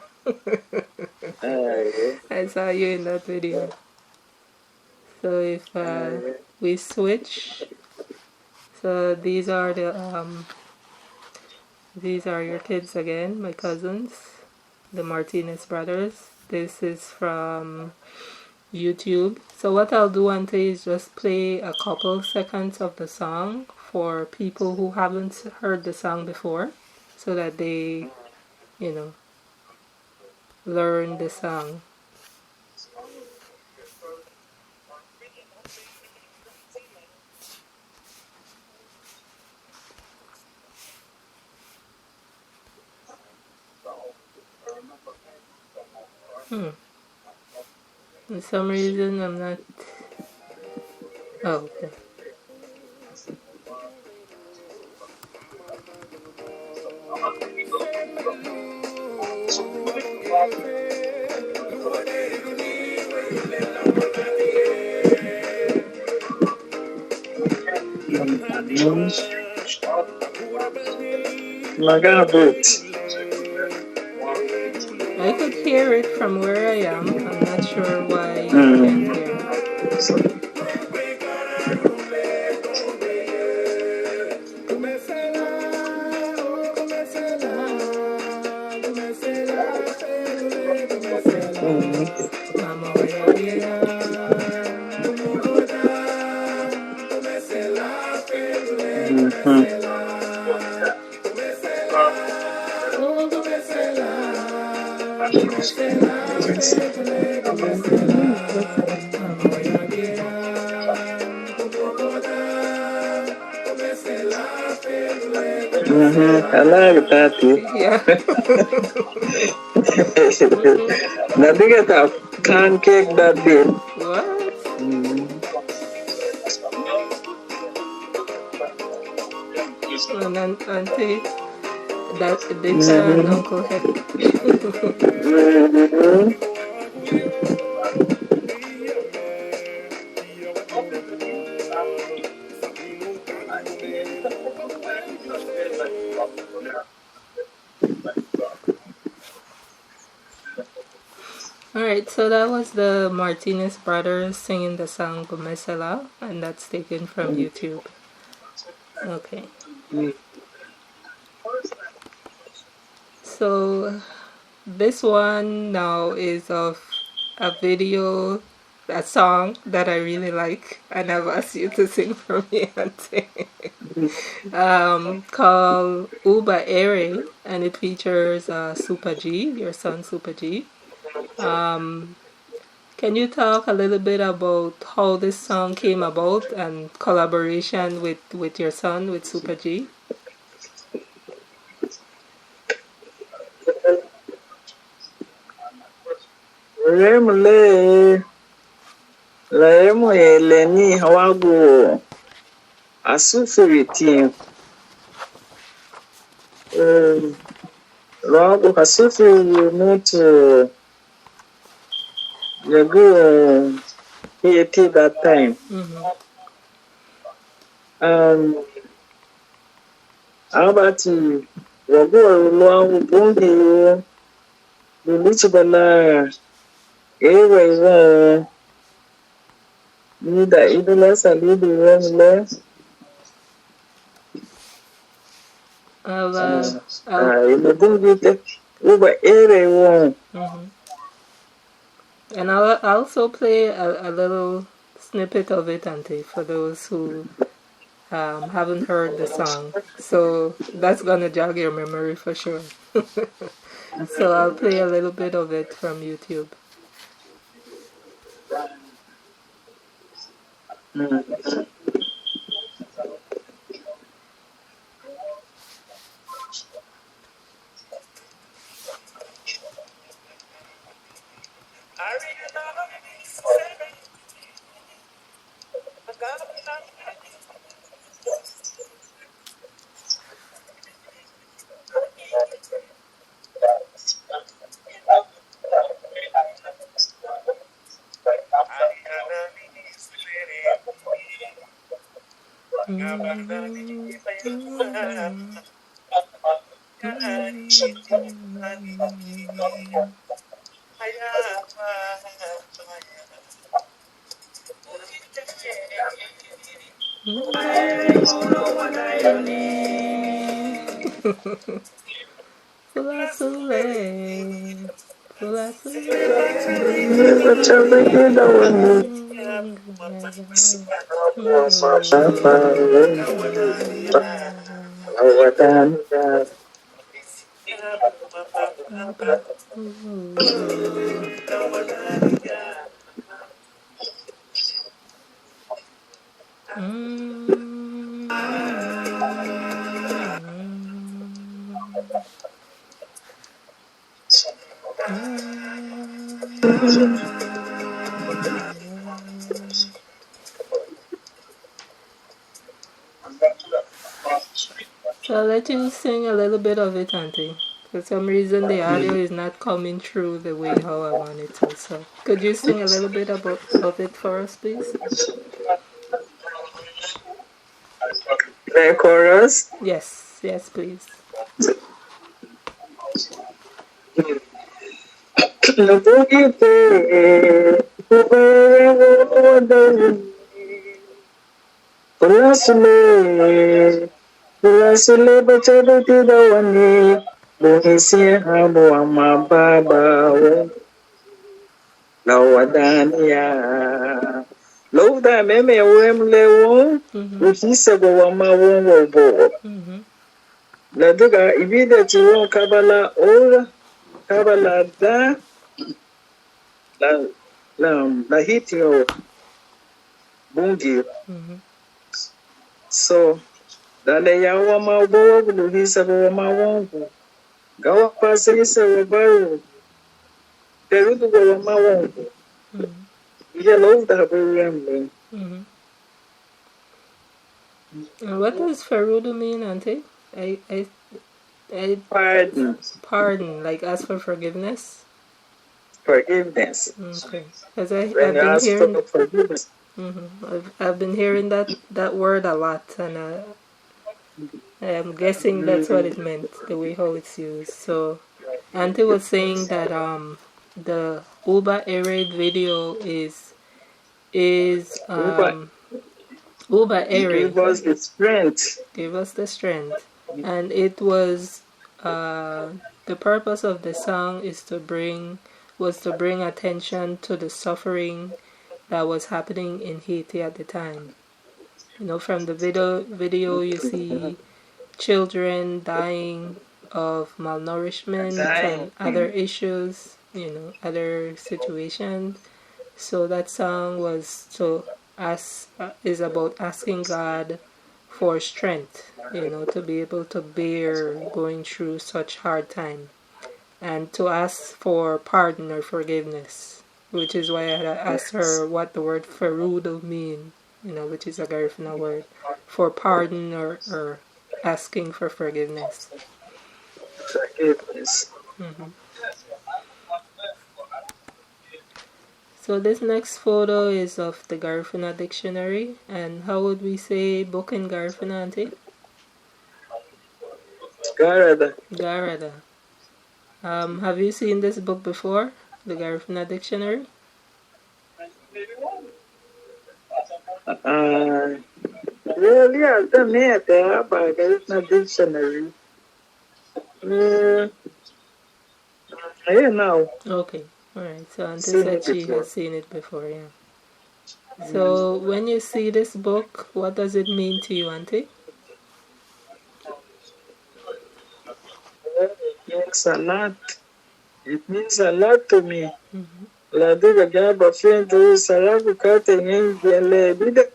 I saw you in that video. So if we switch, so these are your kids again, my cousins, the Martinez brothers. This is from YouTube. So what I'll do, Auntie, is just play a couple seconds of the song for people who haven't heard the song before, so that they, learn the song. For some reason, I'm not... Oh, okay. I could hear it from where I am. I'm not sure why you can't hear it. I like that too. Yeah. Now they get a pancake that day. What? And then Auntie, that Dita and Uncle Heck. Alright, so that was the Martinez brothers singing the song Gomesela, and that's taken from YouTube. Okay. So this one now is of a video, a song that I really like, and I've asked you to sing for me, Auntie. Called Uba Erei, and it features Supa G, your son Supa G. Can you talk a little bit about how this song came about and collaboration with your son, with Supa G? Remle, Lemo Eleni Hawago, Asufiri Rob Asufiri not the good ET that time. How about you? Robo long bungi, the Lichibala, Ewa, neither idoless and little less. In the bungi, Uba Erei. And I'll also play a little snippet of it, Auntie, for those who haven't heard the song. So that's gonna jog your memory for sure. So I'll play a little bit of it from YouTube. So I'll let you sing a little bit of it, Auntie. For some reason the audio is not coming through the way how I want it to. So could you sing a little bit of it for us, please? The chorus? Yes, yes, please. Rasule bachado tidawani, buhisi hamu amababa lawadania. Lowda meme wemlewo, ukisego wamawo. Laduga ibida tiwo kabala ora, kabalada la hiti yo bungi. So dale ya wa mawo bulu hisa wa mawo gawa pasa hisa wa bayo terudu wa mawo yellow da bulu. What does Ferudo mean, Auntie? Pardon. Pardon, like ask for forgiveness? Forgiveness. Okay. Because I've When you been ask hearing for forgiveness. I've been hearing that word a lot, and I'm guessing that's what it meant, the way how it's used. So Auntie was saying that the Uba Erei video is Uba Erei Give us the strength. gave us the strength, and it was the purpose of the song was to bring attention to the suffering that was happening in Haiti at the time. You know, from the video you see children dying of malnourishment and other issues, you know, other situations. So that song is about asking God for strength, you know, to be able to bear going through such hard time, and to ask for pardon or forgiveness, which is why I had asked her what the word ferudo mean, you know, which is a Garifuna word for pardon or asking for forgiveness. Forgiveness. So this next photo is of the Garifuna dictionary, and how would we say book in Garifuna, Auntie? Garada. Garada. Have you seen this book before, the Garifuna dictionary? Well, yeah, I've done that there, but there's no dictionary. Yeah, no. Okay, alright. So Auntie said she has seen it before, yeah. So when you see this book, what does it mean to you, Auntie? It means a lot to me. La diga gaba fento sarabu kata yin gele bida.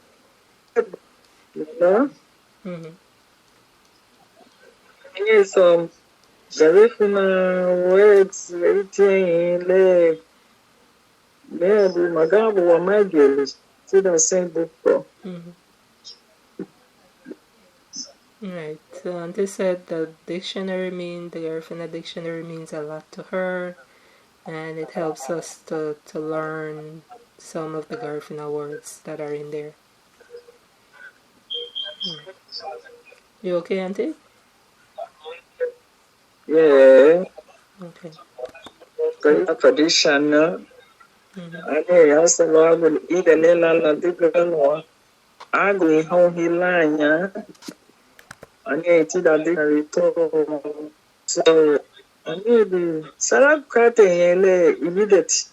No? Yes, Garifuna words E10 le maybe magabu wa mageli. See the same book for. Right. So Auntie said the Garifuna dictionary means a lot to her, and it helps us to learn some of the Garifuna words that are in there. You okay, Auntie? Yeah. Okay. The tradition. Ane yasa lagu ida lela la diganwa. Agui hau hilanya. Ane iti da dictionary to. So, ane di sarabu kata yele immediate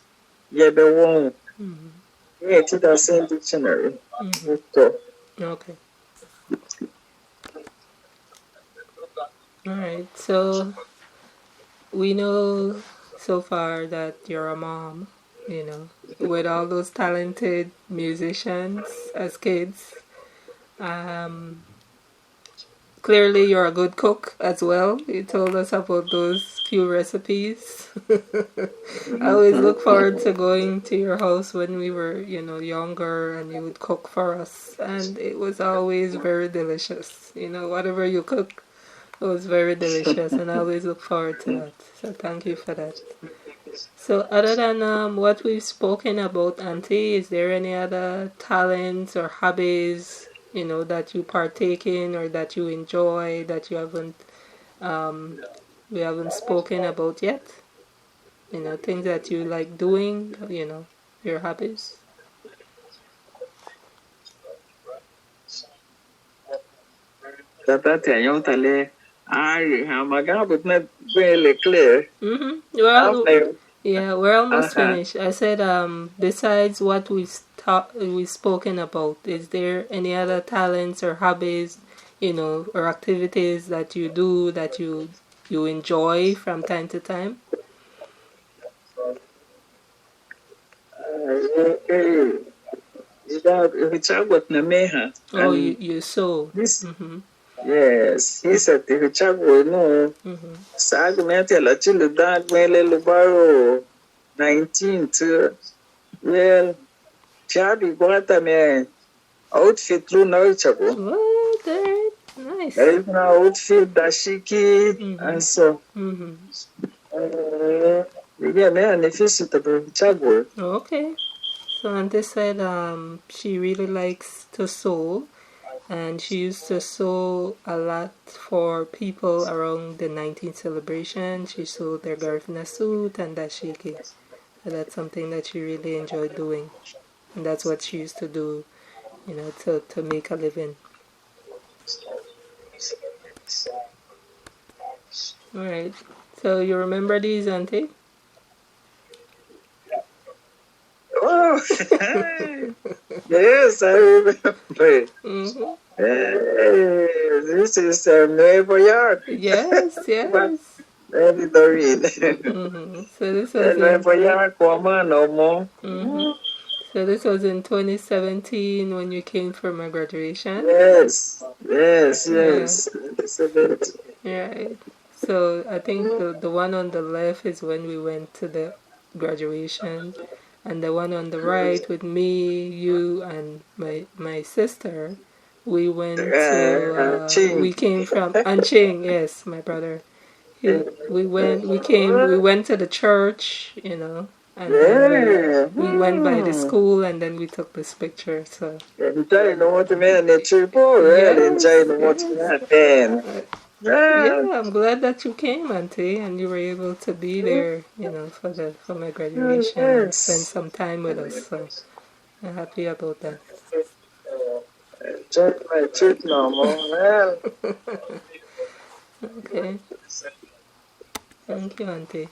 yebe won. Yeah, iti da same dictionary. Okay. Alright, so we know so far that you're a mom, you know, with all those talented musicians as kids. Clearly you're a good cook as well. You told us about those few recipes. I always look forward to going to your house when we were, you know, younger, and you would cook for us, and it was always very delicious. You know, whatever you cook, it was very delicious, and I always look forward to that. So thank you for that. So other than what we've spoken about, Auntie, is there any other talents or hobbies, you know, that you partake in or that you enjoy that you haven't we haven't spoken about yet? You know, things that you like doing, you know, your hobbies. Well, yeah, we're almost finished. I said, besides what we've spoken about, is there any other talents or hobbies, you know, or activities that you do that you enjoy from time to time? Richard Nameha. Oh, you saw. This, yes, he said the Richard no. Sagmente la chile dag mele lubaro 19th. Well, Chabi Guata me outfit through Nauchabo. What? Nice. There is no outfit dashiki and so. Yeah, man, if you see the Chago. Okay. So Auntie said she really likes to sew, and she used to sew a lot for people around the 19th celebration. She sewed their Garifuna suit and dashiki. So that's something that she really enjoyed doing. And that's what she used to do, you know, to make a living. Alright. So you remember these, Auntie? Oh, yes, I remember. Hey, this is Nueva York. Yes, yes. Very Doreen. So this was Nueva York, woman, no more. So this was in 2017 when you came for my graduation? Yes. Right. So I think the one on the left is when we went to the graduation, and the one on the right with me, you, and my sister, we went to we came from Anching, yes, my brother. We went to the church, you know, and then we went by the school, and then we took this picture. So yeah, I'm glad that you came, Auntie, and you were able to be there, you know, for my graduation and spend some time with us. So I'm happy about that. Enjoy my trip now, man. Okay. Thank you, Auntie.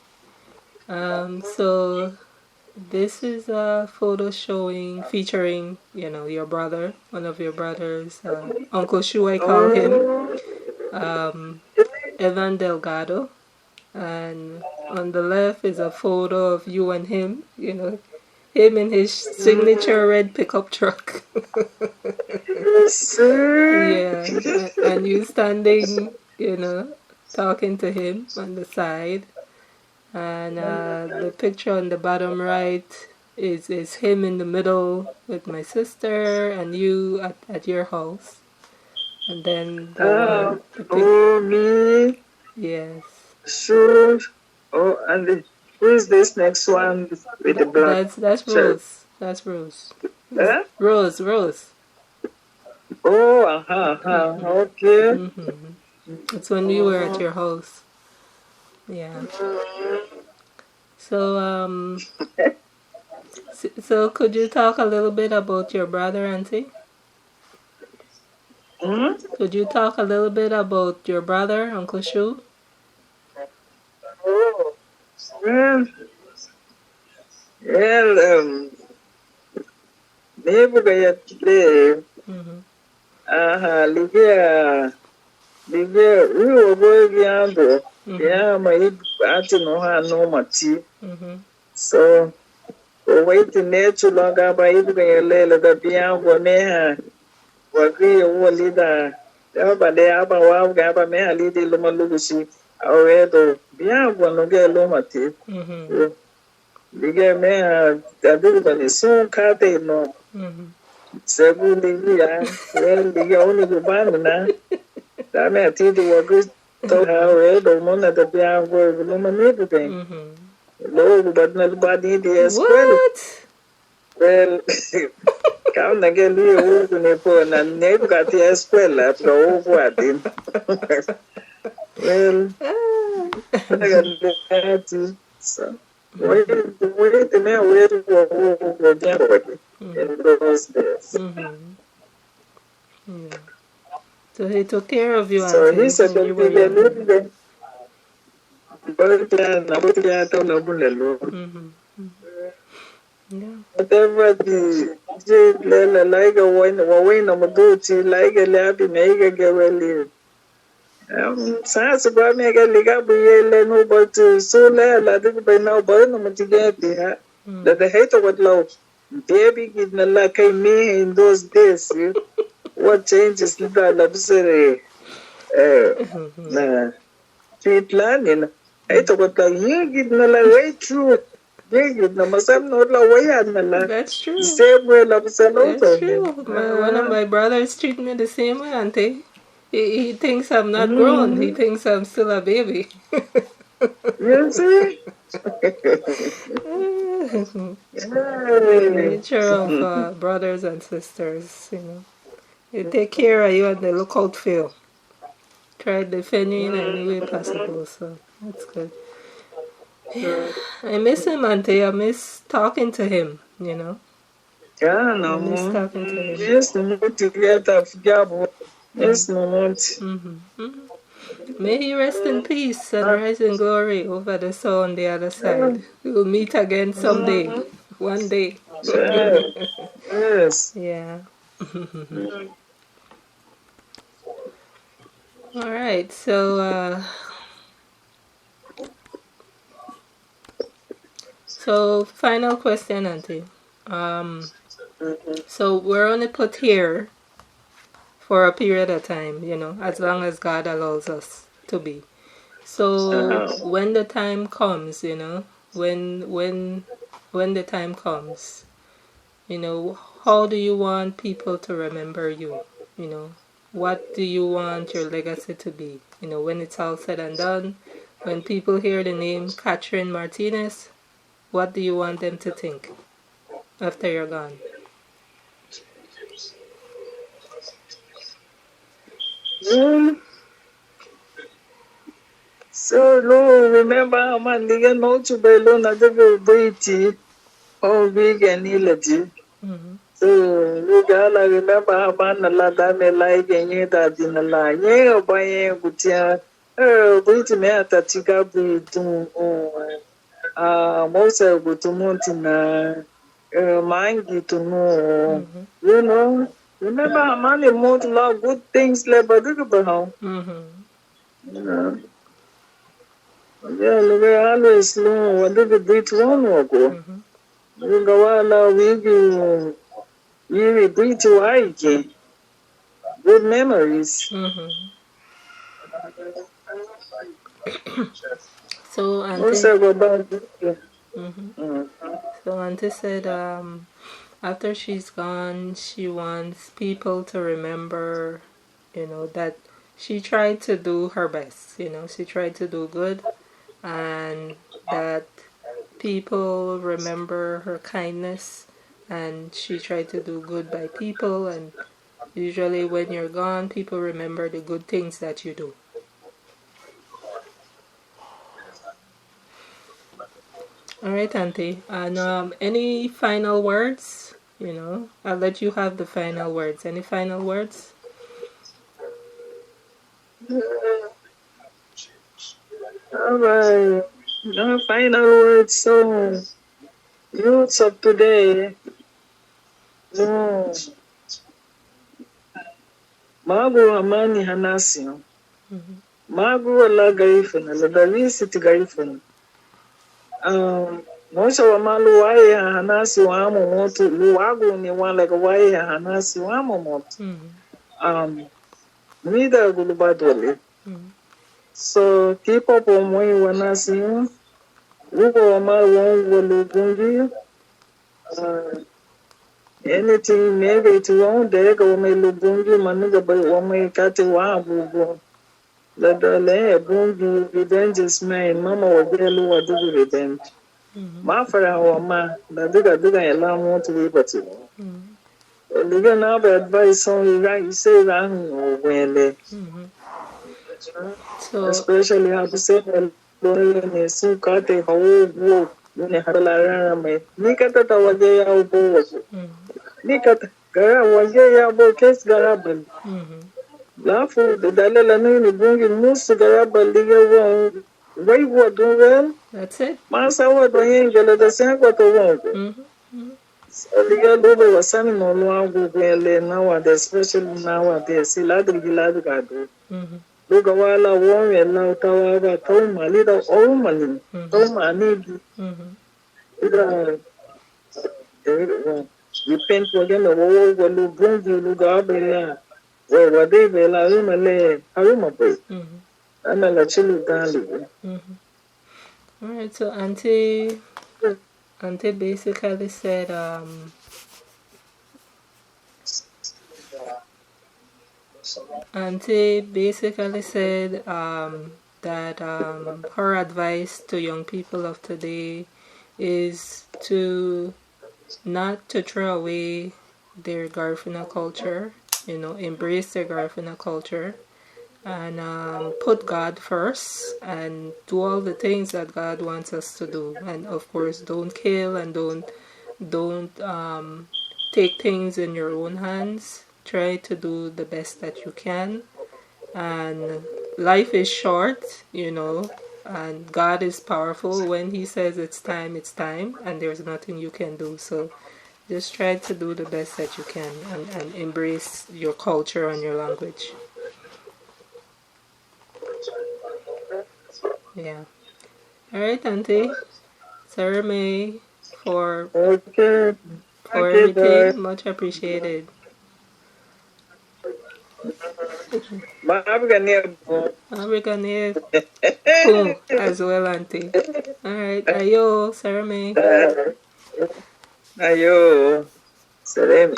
So this is a photo featuring, you know, your brother, one of your brothers, Uncle Shu, I call him, Evan Delgado. And on the left is a photo of you and him, you know, him in his signature red pickup truck. Yeah, and you standing, you know, talking to him on the side. And the picture on the bottom right is him in the middle with my sister and you at your house. And then the me. Yes. Sure. Oh, and who is this next one with the black? That's Rose. That's Rose. Rose. Oh, okay. It's when we were at your house. Yeah. So so could you talk a little bit about your brother, Auntie? Could you talk a little bit about your brother, Uncle Shu? Oh, well, maybe they play. Livia, we were going yonder. Yeah, my auntie no ha no mati. So, we waiting there too long. But if they let the beyond for me, we agree with leader. But they have a wow, Gaba may have lead the Loma Lucy. Already, beyond one of the Lomati. The game may have a little soon cut it no. Several Livia, well, the only banana. That may have to work with the one at the beyond word of Loma everything. Low, but nobody the What? Well, count again, you open a phone and never got the esquella after all what in. Well, I got that. So, wait a minute, wait for January in those days. So he took care of you, So Auntie, he said, when you were young. Whatever the like a win of a good like a lab in a girl. Sans about me again, Liga, but so la did by now, but no get that the hate of what love. baby gidna kay me in those days. What changes nita labsere na street learning. Ay to ko tang gidna way through. Gidna masam no la way adna That's true. same way labsalo That's to true. One of my brothers treat me the same way, Auntie. He thinks I'm not grown. He thinks I'm still a baby. You see? Nature of brothers and sisters, you know. They take care of you and they look out for you. Try to defend you in any way possible, so that's good. Yeah, I miss him, Auntie. I miss talking to him, you know. Yeah, I miss no. talking to him. Yes, no to get a job. Yes, no want. May he rest in peace and rise in glory over the soul on the other side. We will meet again someday. One day. Yes. Yeah. All right. So final question, Auntie. So we're only put here for a period of time, you know, as long as God allows us to be. So when the time comes, you know, when the time comes, you know, how do you want people to remember you? You know, what do you want your legacy to be? You know, when it's all said and done, when people hear the name Catherine Martinez, what do you want them to think after you're gone? So, no, remember, man, they get no to be alone at the Briti, all big and illity. So, you gotta remember how man a lot of me like and you that in a line. Yeah, by a good year. Briti me at a chica to most of good to Montina, Mangi to know. You know, remember, how man, a lot of good things, like, but look about how. You know. Yeah, look at always know what did the beat one go. You go out we beat wike. Good memories. So Auntie, Also go back. so Auntie said, after she's gone, she wants people to remember, you know, that she tried to do her best. You know, she tried to do good, and that people remember her kindness, and she tried to do good by people. And usually, when you're gone, people remember the good things that you do. All right, Auntie. And any final words? You know, I'll let you have the final words. Any final words? Alright. No final words. So, youths of today, no. Magu amani hanasi. Magu wala Garifuna. La Belize Garifuna. Most of Malu waye hanasi wa amo moto luwago ni one like waye hanasi wa amo moto. Mida gulubadole. So keep up on when you wanna see you. Ugo wa ma walubungi. Anything maybe it won't dega wa me lubungi manuga ba wa me kati wa abugo. La dole bungi revenges man mama wa gelu wa dugu revenge. Ma fara wa ma da duga ela mo to be but liga na ba advice on you say that when especially how to say ne su kate hawo wo ne harala me ni kata tawaje ya ubo ni kata gara waje ya bo kes gara bal lafu da dalala ne bungi musu gara bal liga wo wai wo do well. That's it. Ma sa wo do yin gele da sa ko to wo liga do be wasani no lo agu gele nowadays especially nowadays ladri gado Luga wala wome na utawaga tau mali da o mali tau mani ida Depende kwenye wowo lubungi lugabela. Wade bela imale haruma po. Ana la chili gali. All right, so Auntie basically said that her advice to young people of today is to not to throw away their Garifuna culture, embrace their Garifuna culture, and put God first and do all the things that God wants us to do. And of course, don't kill and don't take things in your own hands. Try to do the best that you can. And life is short, and God is powerful. When He says it's time, and there's nothing you can do. So just try to do the best that you can and embrace your culture and your language. Yeah. All right, Auntie. Sarah May for everything. Much appreciated. African too as well, Auntie. All right. Ayo, Sarah May. Ayo. Serene.